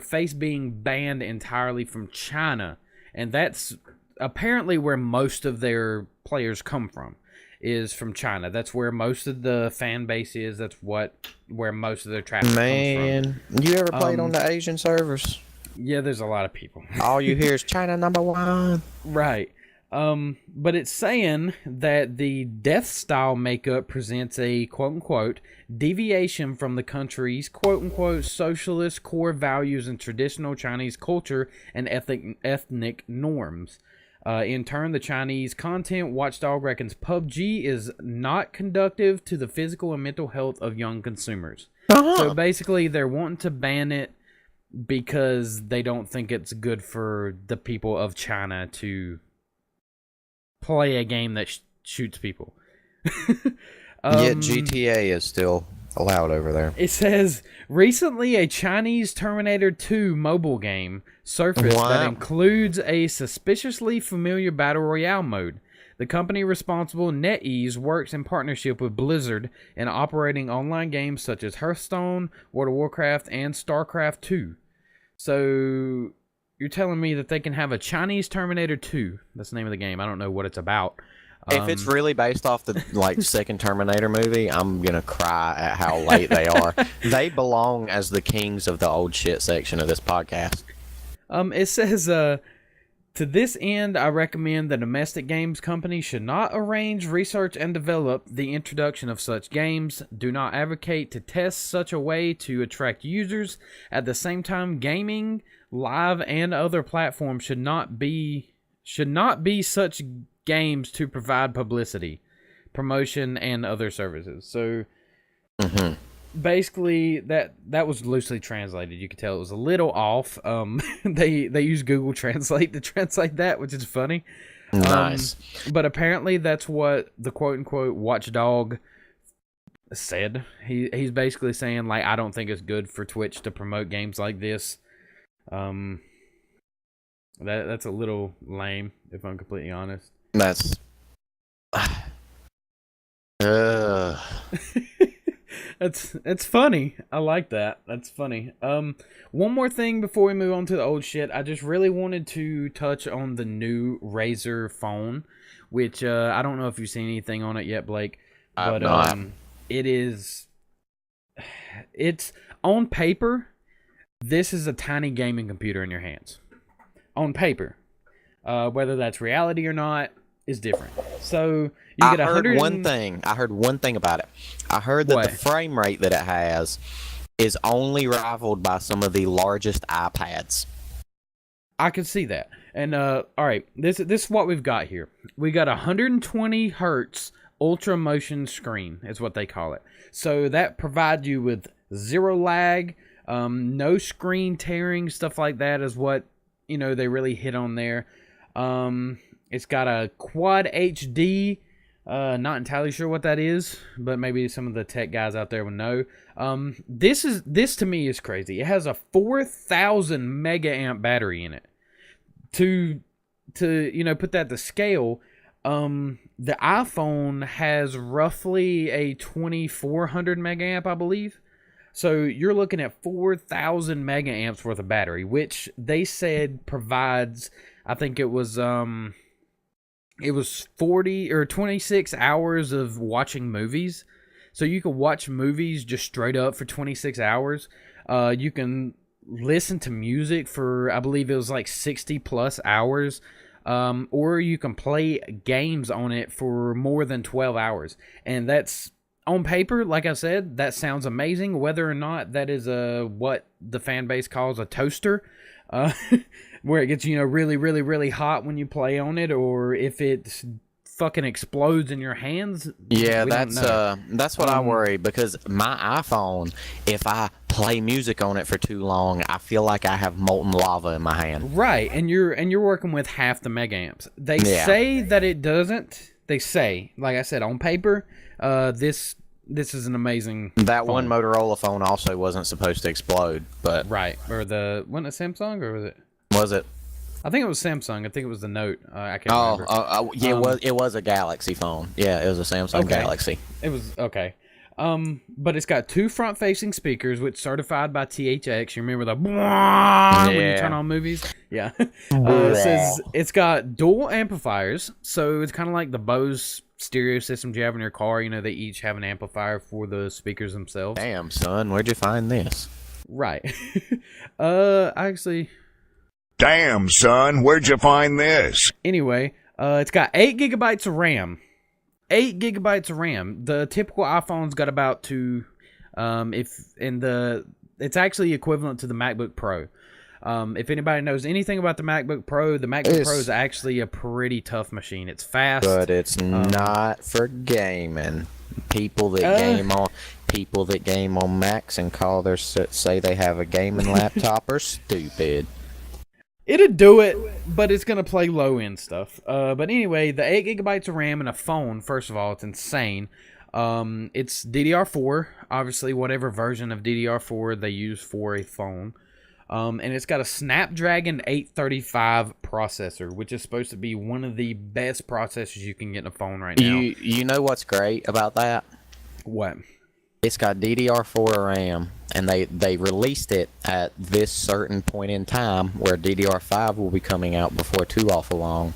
face being banned entirely from China, and that's apparently where most of their players come from, is from China. That's where most of the fan base is. That's where most of their traffic comes from. You ever played on the Asian servers? Yeah, there's a lot of people. All you hear is China #1. Right. But it's saying that the death style makeup presents a quote-unquote deviation from the country's quote-unquote socialist core values and traditional Chinese culture and ethnic norms. In turn, the Chinese content watchdog reckons PUBG is not conducive to the physical and mental health of young consumers. So basically, they're wanting to ban it because they don't think it's good for the people of China to play a game that shoots people. Yet GTA is still allowed over there. It says, recently a Chinese Terminator 2 mobile game surfaced that includes a suspiciously familiar battle royale mode. The company responsible, NetEase, works in partnership with Blizzard in operating online games such as Hearthstone, World of Warcraft, and StarCraft 2. So you're telling me that they can have a Chinese Terminator 2. That's the name of the game. I don't know what it's about. If it's really based off the second Terminator movie, I'm gonna cry at how late they are. They belong as the kings of the old shit section of this podcast. It says, to this end, I recommend the domestic games company should not arrange, research, and develop the introduction of such games. Do not advocate to test such a way to attract users. At the same time, gaming, live, and other platforms should not be such games to provide publicity, promotion, and other services. So basically that was loosely translated. You could tell it was a little off. They use Google Translate to translate that, which is funny. Nice. But apparently that's what the quote-unquote watchdog said. He's basically saying, like, I don't think it's good for Twitch to promote games like this. That's a little lame, if I'm completely honest. That's It's funny. I like that. That's funny. One more thing before we move on to the old shit. I just really wanted to touch on the new Razer phone, which I don't know if you've seen anything on it yet, Blake. But it's on paper. This is a tiny gaming computer in your hands. On paper. Whether that's reality or not, is different. So you I get heard 100 one thing. I heard one thing about it. I heard that the what? frame rate that it has is only rivaled by some of the largest iPads. I can see that. And all right, this is what we've got here. We got 120 hertz ultra motion screen is what they call it. So that provides you with zero lag, no screen tearing, stuff like that is what they really hit on there. It's got a quad HD. Not entirely sure what that is, but maybe some of the tech guys out there would know. This to me is crazy. It has a 4,000 mega amp battery in it. To put that to scale, the iPhone has roughly a 2,400 mega amp, I believe. So you're looking at 4,000 mega amps worth of battery, which they said provides. I think it was 40 or 26 hours of watching movies. So you can watch movies just straight up for 26 hours. You can listen to music for, I believe it was like 60 plus hours. Or you can play games on it for more than 12 hours. And that's, on paper, like I said, that sounds amazing. Whether or not that is what the fan base calls a toaster. Where it gets, really, really, really hot when you play on it, or if it fucking explodes in your hands. Yeah, that's what I worry, because my iPhone, if I play music on it for too long, I feel like I have molten lava in my hand. Right, and you're working with half the mega amps. They say that it doesn't. They say, like I said, on paper, this is an amazing That phone. one Motorola phone also wasn't supposed to explode, but right, or wasn't it Samsung, or was it? Was it? I think it was Samsung. I think it was the Note. I can't remember. Yeah, it was a Galaxy phone. Yeah, it was a Samsung Galaxy. It was okay. But it's got two front-facing speakers, which certified by THX. You remember the when you turn on movies? Yeah. It says it's got dual amplifiers, so it's kind of like the Bose stereo systems you have in your car. They each have an amplifier for the speakers themselves. Damn, son, where'd you find this? Right. Actually. Damn, son, where'd you find this? Anyway, it's got 8 gigabytes of RAM. 8 gigabytes of RAM. The typical iPhone's got about 2. It's actually equivalent to the MacBook Pro. If anybody knows anything about the MacBook Pro, the MacBook Pro is actually a pretty tough machine. It's fast, but it's not for gaming. People that game on Macs and say they have a gaming laptop are stupid. It'll do it, but it's going to play low-end stuff. But anyway, the 8 gigabytes of RAM in a phone, first of all, it's insane. It's DDR4, obviously, whatever version of DDR4 they use for a phone. And it's got a Snapdragon 835 processor, which is supposed to be one of the best processors you can get in a phone right now. You know what's great about that? What? It's got DDR4 RAM, and they released it at this certain point in time where DDR5 will be coming out before too awful long.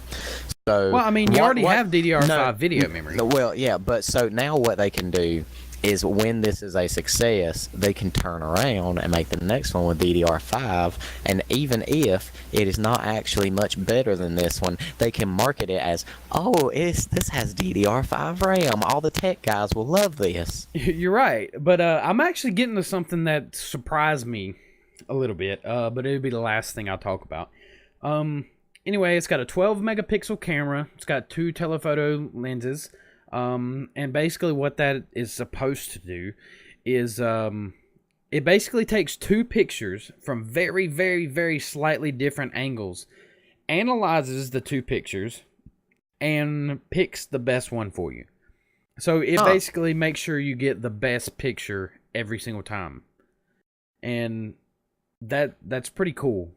So, well, I mean, you already have DDR5 video memory. Well, yeah, but so now what they can do is when this is a success, they can turn around and make the next one with DDR5, and even if it is not actually much better than this one, they can market it as, this has DDR5 RAM. All the tech guys will love this. You're right, but I'm actually getting to something that surprised me a little bit, but it'll be the last thing I'll talk about. Anyway, it's got a 12 megapixel camera. It's got 2 telephoto lenses. And basically what that is supposed to do is it basically takes 2 pictures from very, very, very slightly different angles, analyzes the 2 pictures, and picks the best one for you. So it basically makes sure you get the best picture every single time. And that's pretty cool.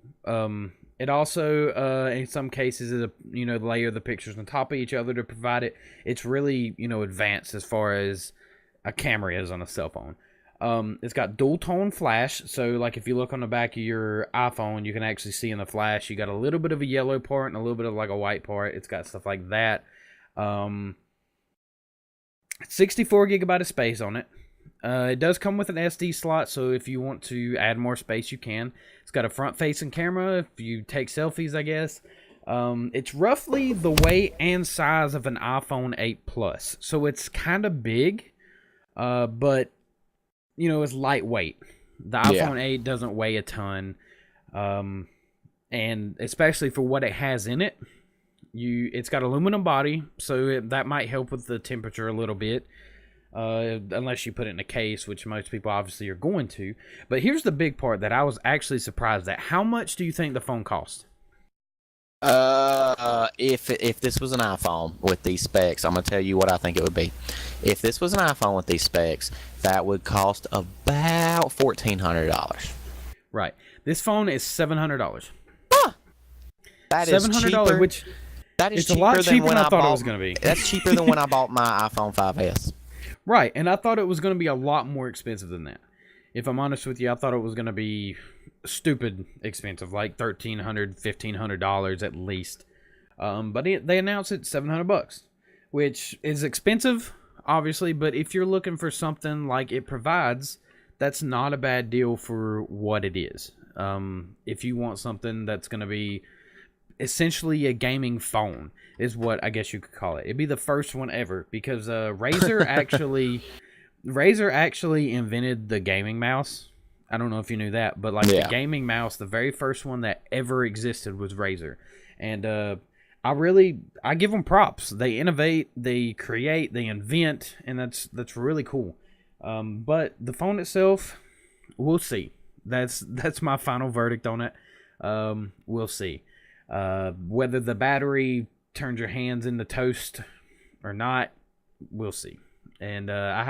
It also, in some cases, is layer the pictures on top of each other to provide it. It's really, advanced as far as a camera is on a cell phone. It's got dual tone flash, so like if you look on the back of your iPhone, you can actually see in the flash you got a little bit of a yellow part and a little bit of like a white part. It's got stuff like that. 64 gigabyte of space on it. It does come with an SD slot, so if you want to add more space, you can. It's got a front-facing camera if you take selfies, I guess. It's roughly the weight and size of an iPhone 8 Plus. So it's kind of big, but, you know, it's lightweight. The iPhone 8 doesn't weigh a ton, and especially for what it has in it. It's got aluminum body, so that might help with the temperature a little bit, unless you put it in a case, which most people obviously are going to. But here's the big part that I was actually surprised at. How much do you think the phone cost? If this was an iPhone with these specs, I'm gonna tell you what I think it would be. If this was an iPhone with these specs, that would cost about $1,400. Right. This phone is $700. That is $700, cheaper. which That is it's a lot cheaper than I thought it was going to be. That's cheaper than when I bought my iPhone 5S. Right, and I thought it was going to be a lot more expensive than that. If I'm honest with you, I thought it was going to be stupid expensive, like $1,300, $1,500 at least. But they announced it $700, which is expensive, obviously. But if you're looking for something like it provides, that's not a bad deal for what it is. If you want something that's going to be essentially a gaming phone, is what I guess you could call it. It'd be the first one ever, because Razer actually invented the gaming mouse. I don't know if you knew that, but like the gaming mouse, the very first one that ever existed was Razer. And I give them props. They innovate, they create, they invent, and that's really cool. But the phone itself, we'll see. That's my final verdict on it. We'll see. Whether the battery turns your hands into toast or not, we'll see. And I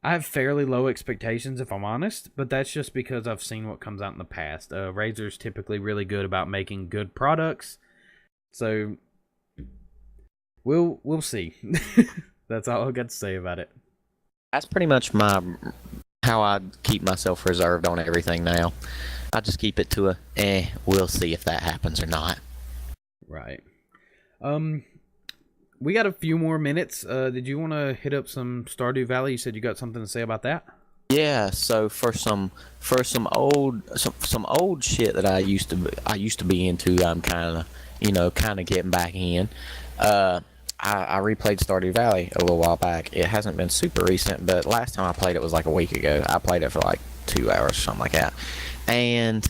have fairly low expectations, if I'm honest, but that's just because I've seen what comes out in the past. Razer's typically really good about making good products, so we'll see. That's all I got to say about it. That's pretty much how I keep myself reserved on everything now. I just keep it to we'll see if that happens or not. Right. We got a few more minutes. Did you want to hit up some Stardew Valley? You said you got something to say about that? Yeah, so for some old shit that I used to be into, I'm kind of getting back in. I replayed Stardew Valley a little while back. It hasn't been super recent, but last time I played it was like a week ago. I played it for like 2 hours or something like that. And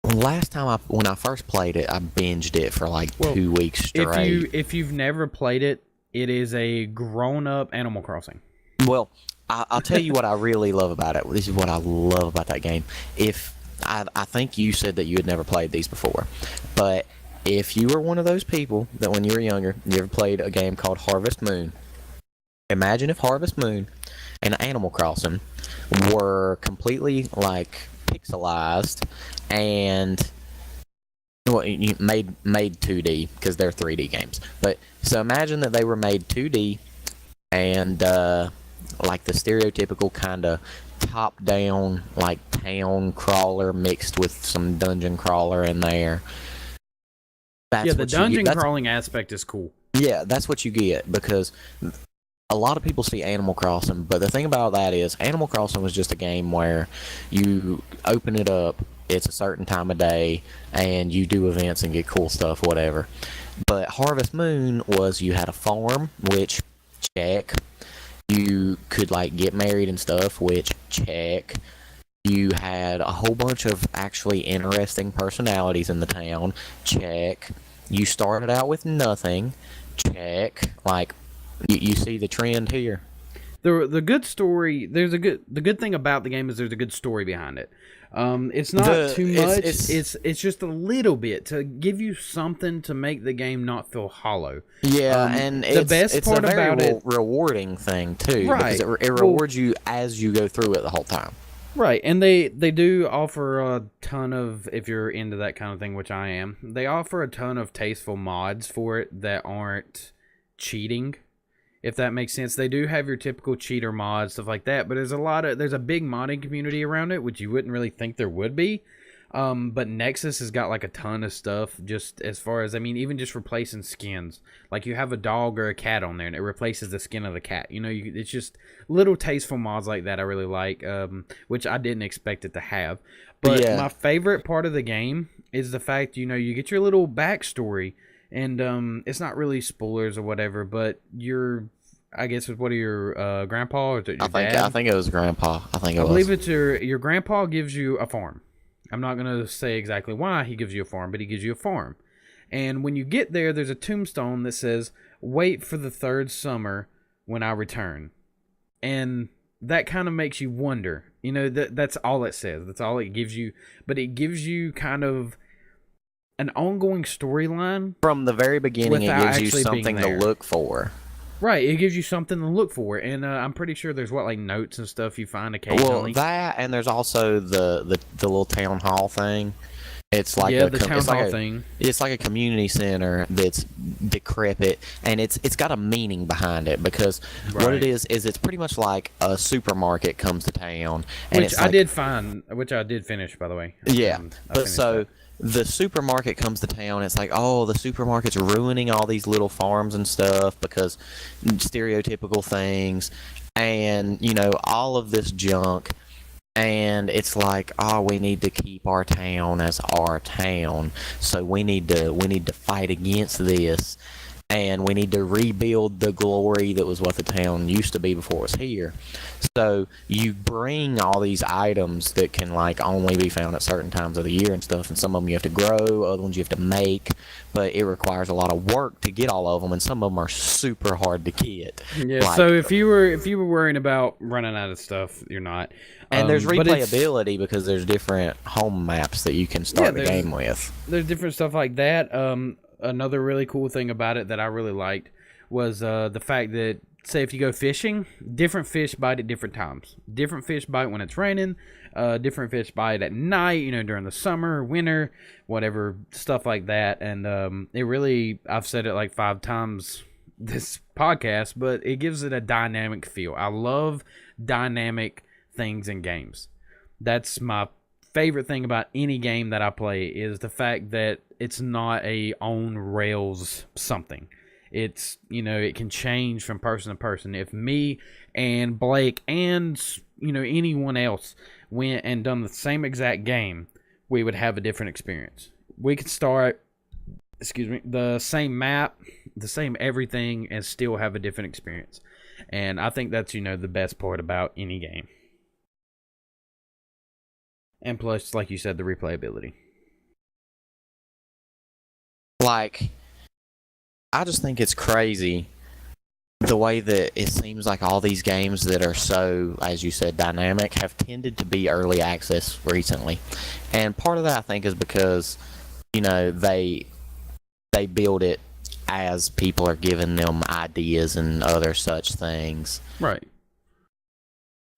last time when I first played it, I binged it for like 2 weeks straight. If you've never played it, it is a grown-up Animal Crossing. Well, I'll tell you what I really love about it. This is what I love about that game. I think you said that you had never played these before, but if you were one of those people that when you were younger, you ever played a game called Harvest Moon, imagine if Harvest Moon and Animal Crossing were completely like pixelized and made 2D, because they're 3D games. But so imagine that they were made 2D and like the stereotypical kind of top-down like town crawler mixed with some dungeon crawler in there. The dungeon crawling aspect is cool. Yeah, that's what you get, because a lot of people see Animal Crossing, but the thing about that is Animal Crossing was just a game where you open it up, it's a certain time of day, and you do events and get cool stuff, whatever. But Harvest Moon was you had a farm, which, check. You could, like, get married and stuff, which, check. You had a whole bunch of actually interesting personalities in the town, check. You started out with nothing, check. Like, you see the trend here. The good story. The good thing about the game is there's a good story behind it. It's not too much. It's just a little bit to give you something to make the game not feel hollow. Yeah, and the best part about it, rewarding thing too, right? Because it rewards you as you go through it the whole time. Right, and they do offer a ton of, if you're into that kind of thing, which I am, they offer a ton of tasteful mods for it that aren't cheating, if that makes sense. They do have your typical cheater mods, stuff like that, but there's a big modding community around it, which you wouldn't really think there would be. But Nexus has got like a ton of stuff, just as far as, I mean, even just replacing skins. Like you have a dog or a cat on there and it replaces the skin of the cat. You know, it's just little tasteful mods like that I really like, which I didn't expect it to have. But my favorite part of the game is the fact, you get your little backstory, and it's not really spoilers or whatever, but I guess it's what your grandpa or is it your dad? I think it was Grandpa. I believe it's your grandpa gives you a farm. I'm not gonna say exactly why he gives you a farm, but he gives you a farm. And when you get there, there's a tombstone that says, "Wait for the third summer when I return," and that kind of makes you wonder. That's all it says. That's all it gives you, but it gives you kind of an ongoing storyline from the very beginning. It gives you something to look for. Right, it gives you something to look for, and I'm pretty sure there's notes and stuff you find occasionally. Well, that, and there's also the little town hall thing. It's like the town hall thing. It's like a community center that's decrepit, and it's got a meaning behind it, because what it is it's pretty much like a supermarket comes to town, and which I did finish, by the way. Yeah, but so the supermarket comes to town. It's like, oh, the supermarket's ruining all these little farms and stuff because stereotypical things, and all of this junk. And it's like, oh, we need to keep our town as our town, so we need to fight against this, and we need to rebuild the glory that was what the town used to be before it was here. So you bring all these items that can only be found at certain times of the year and stuff, and some of them you have to grow, other ones you have to make, but it requires a lot of work to get all of them, and some of them are super hard to get. Yeah. So if you were worrying about running out of stuff, you're not. And there's replayability because there's different home maps that you can start the game with. There's different stuff like that. Another really cool thing about it that I really liked was the fact that, say, if you go fishing, different fish bite at different times. Different fish bite when it's raining. Different fish bite at night, during the summer, winter, whatever, stuff like that. And it really, I've said it like 5 times this podcast, but it gives it a dynamic feel. I love dynamic things in games. That's my favorite thing about any game that I play, is the fact that it's not a on rails something. It's, it can change from person to person. If me and Blake and, anyone else went and done the same exact game, we would have a different experience. We could start, the same map, the same everything, and still have a different experience. And I think that's, the best part about any game. And plus, like you said, the replayability. I just think it's crazy the way that it seems like all these games that are so, as you said, dynamic have tended to be early access recently. And part of that, I think, is because, they build it as people are giving them ideas and other such things. Right.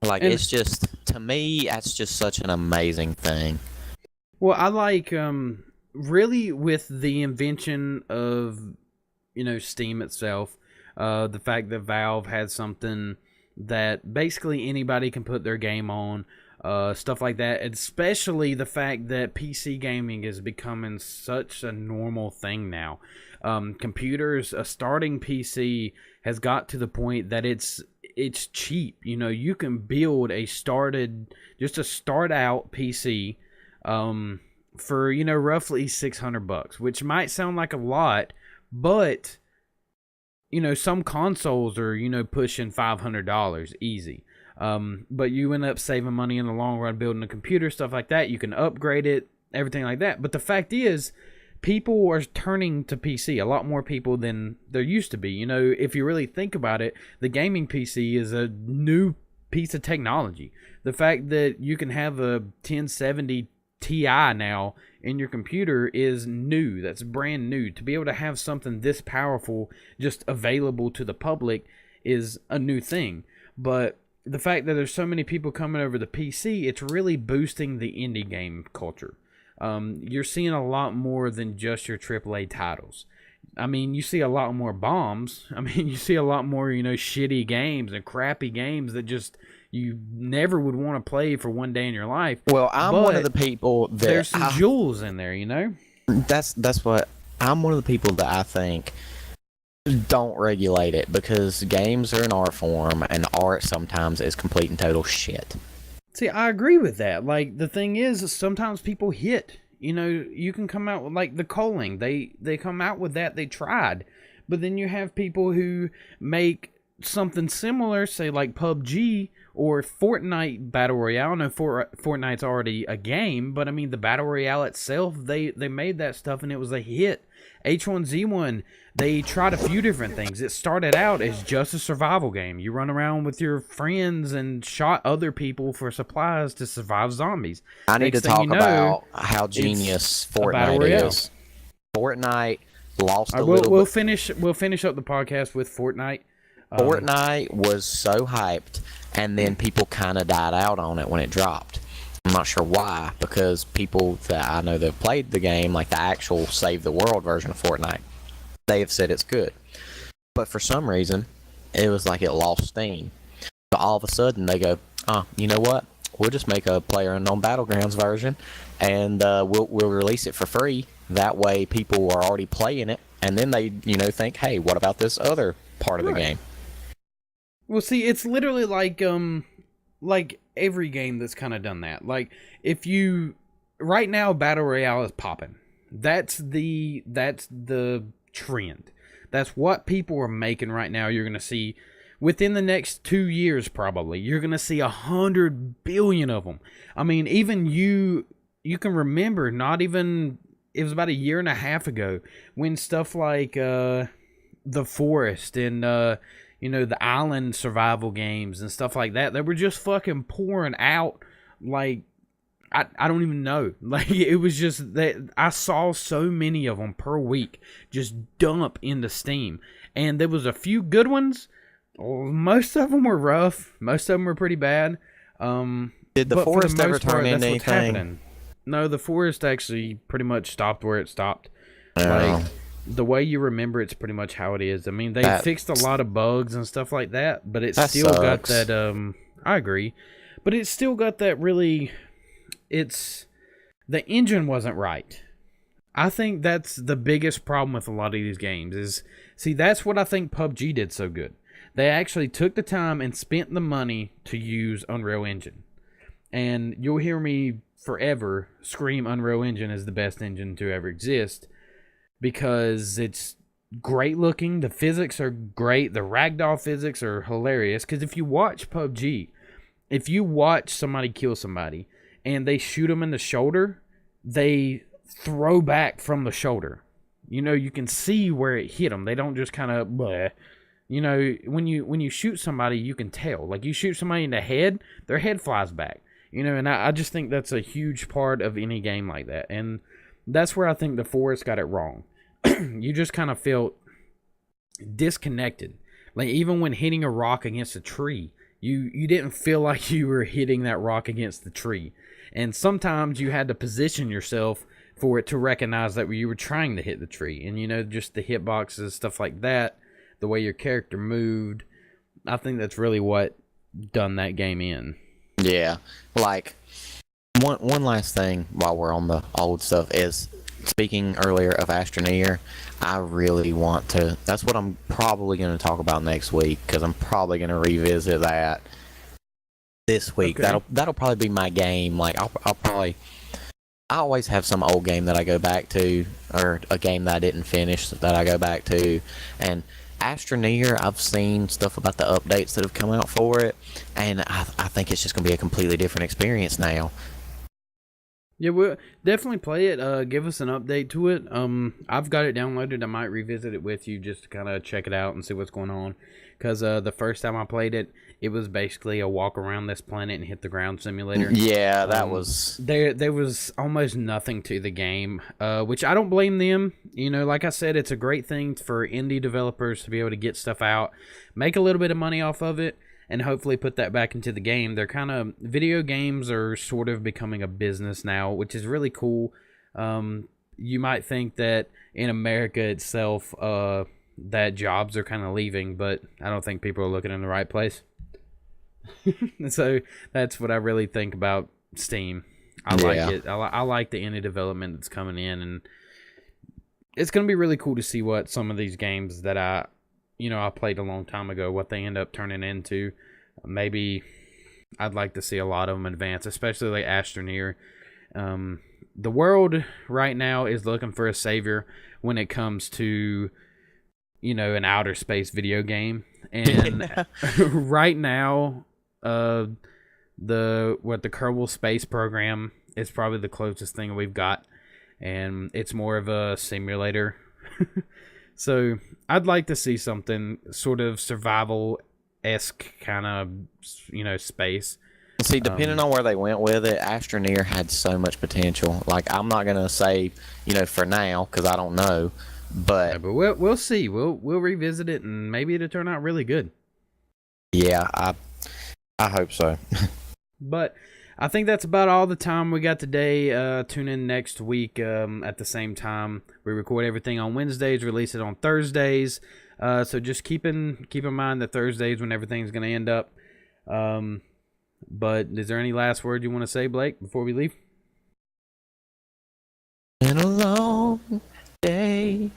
It's just, to me, that's just such an amazing thing. Well, I like, really, with the invention of, Steam itself, the fact that Valve had something that basically anybody can put their game on, stuff like that, especially the fact that PC gaming is becoming such a normal thing now. Computers, a starting PC has got to the point that it's cheap. You can build just a start out PC for roughly $600, which might sound like a lot, but some consoles are pushing $500 easy. But you end up saving money in the long run building a computer, stuff like that. You can upgrade it, everything like that. But the fact is, people are turning to PC, a lot more people than there used to be. If you really think about it, the gaming PC is a new piece of technology. The fact that you can have a 1070 Ti now in your computer is new. That's brand new. To be able to have something this powerful just available to the public is a new thing. But the fact that there's so many people coming over the PC, it's really boosting the indie game culture. You're seeing a lot more than just your AAA titles. You see a lot more bombs. You see a lot more, shitty games and crappy games that just you never would want to play for one day in your life. Well, I'm one of the people that there's some jewels in there, That's what I'm one of the people that I think don't regulate it, because games are an art form, and art sometimes is complete and total shit. See, I agree with that. The thing is, sometimes people hit. You know, you can come out with, like, the culling. They come out with that. They tried. But then you have people who make something similar, say, like PUBG or Fortnite Battle Royale. I know Fortnite's already a game, but I mean, the Battle Royale itself, they made that stuff and it was a hit. H1Z1, they tried a few different things. It started out as just a survival game. You run around with your friends and shot other people for supplies to survive zombies. I need to talk about how genius Fortnite is. Fortnite lost a little we'll bit. We'll finish up the podcast with Fortnite. Fortnite was so hyped, and then people kind of died out on it when it dropped. I'm not sure why, because people that I know that have played the game, like the actual Save the World version of Fortnite, they have said it's good. But for some reason, it was like it lost steam. So all of a sudden, they go, you know what? We'll just make a PlayerUnknown Battlegrounds version, and we'll release it for free. That way, people are already playing it, and then they, think, hey, what about this other part of the game? Well, see, it's literally like every game that's kind of done that. Like, right now, Battle Royale is popping. That's the trend. That's what people are making right now. You're going to see, within the next 2 years, probably, you're going to see 100 billion of them. I mean, even you can remember, it was about a year and a half ago, when stuff like The Forest and the island survival games and stuff like that, they were just fucking pouring out. Like, I don't even know. Like, it was just that I saw so many of them per week just dump into Steam. And there was a few good ones. Most of them were rough. Most of them were pretty bad. Did the Forest ever turn into anything? No, the Forest actually pretty much stopped where it stopped. Like, the way you remember it's pretty much how it is. I mean, they fixed a lot of bugs and stuff like that, but it still got that, I agree, but it still got that really, the engine wasn't right. I think that's the biggest problem with a lot of these games that's what I think PUBG did so good. They actually took the time and spent the money to use Unreal Engine. And you'll hear me forever scream Unreal Engine is the best engine to ever exist, because it's great looking, the physics are great, the ragdoll physics are hilarious. Because if you watch PUBG, if you watch somebody kill somebody and they shoot them in the shoulder, they throw back from the shoulder. You can see where it hit them. They don't just kind of bleh. When you shoot somebody, you can tell. Like, you shoot somebody in the head, their head flies back. And I just think that's a huge part of any game like that. And that's where I think the Forest got it wrong. You just kind of felt disconnected. Like, even when hitting a rock against a tree, you didn't feel like you were hitting that rock against the tree. And sometimes you had to position yourself for it to recognize that you were trying to hit the tree. And, just the hitboxes, stuff like that, the way your character moved, I think that's really what done that game in. Yeah. Like, one last thing while we're on the old stuff is, speaking earlier of Astroneer, I really want to, that's what I'm probably going to talk about next week, because I'm probably going to revisit that this week. Okay. That'll probably be my game. Like, I always have some old game that I go back to, or a game that I didn't finish that I go back to, and Astroneer, I've seen stuff about the updates that have come out for it, and I think it's just going to be a completely different experience now. Yeah, we'll definitely play it. Give us an update to it. I've got it downloaded. I might revisit it with you just to kind of check it out and see what's going on. Because the first time I played it, it was basically a walk around this planet and hit the ground simulator. Yeah, that was... There was almost nothing to the game, which I don't blame them. Like I said, it's a great thing for indie developers to be able to get stuff out, make a little bit of money off of it, and hopefully put that back into the game. Video games are sort of becoming a business now, which is really cool. You might think that in America itself, that jobs are kind of leaving, but I don't think people are looking in the right place. So that's what I really think about Steam. I like it. I like the indie development that's coming in, and it's going to be really cool to see what some of these games that I played a long time ago, what they end up turning into. Maybe I'd like to see a lot of them advance, especially like Astroneer. The world right now is looking for a savior when it comes to, an outer space video game. And right now, the Kerbal Space Program is probably the closest thing we've got, and it's more of a simulator. So I'd like to see something sort of survival-esque kind of, space. See, depending on where they went with it, Astroneer had so much potential. Like, I'm not gonna say, for now, because I don't know, but Yeah, but we'll see. We'll revisit it, and maybe it'll turn out really good. yeah, I hope so. But I think that's about all the time we got today. Tune in next week at the same time. We record everything on Wednesdays, release it on Thursdays. So just keep in mind that Thursdays when everything's going to end up. But is there any last word you want to say, Blake, before we leave? Been a long day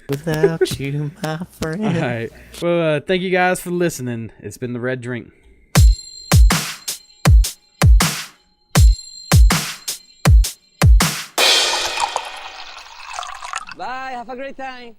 without you, my friend. All right. Well, thank you guys for listening. It's been the Red Drink. Bye, have a great time.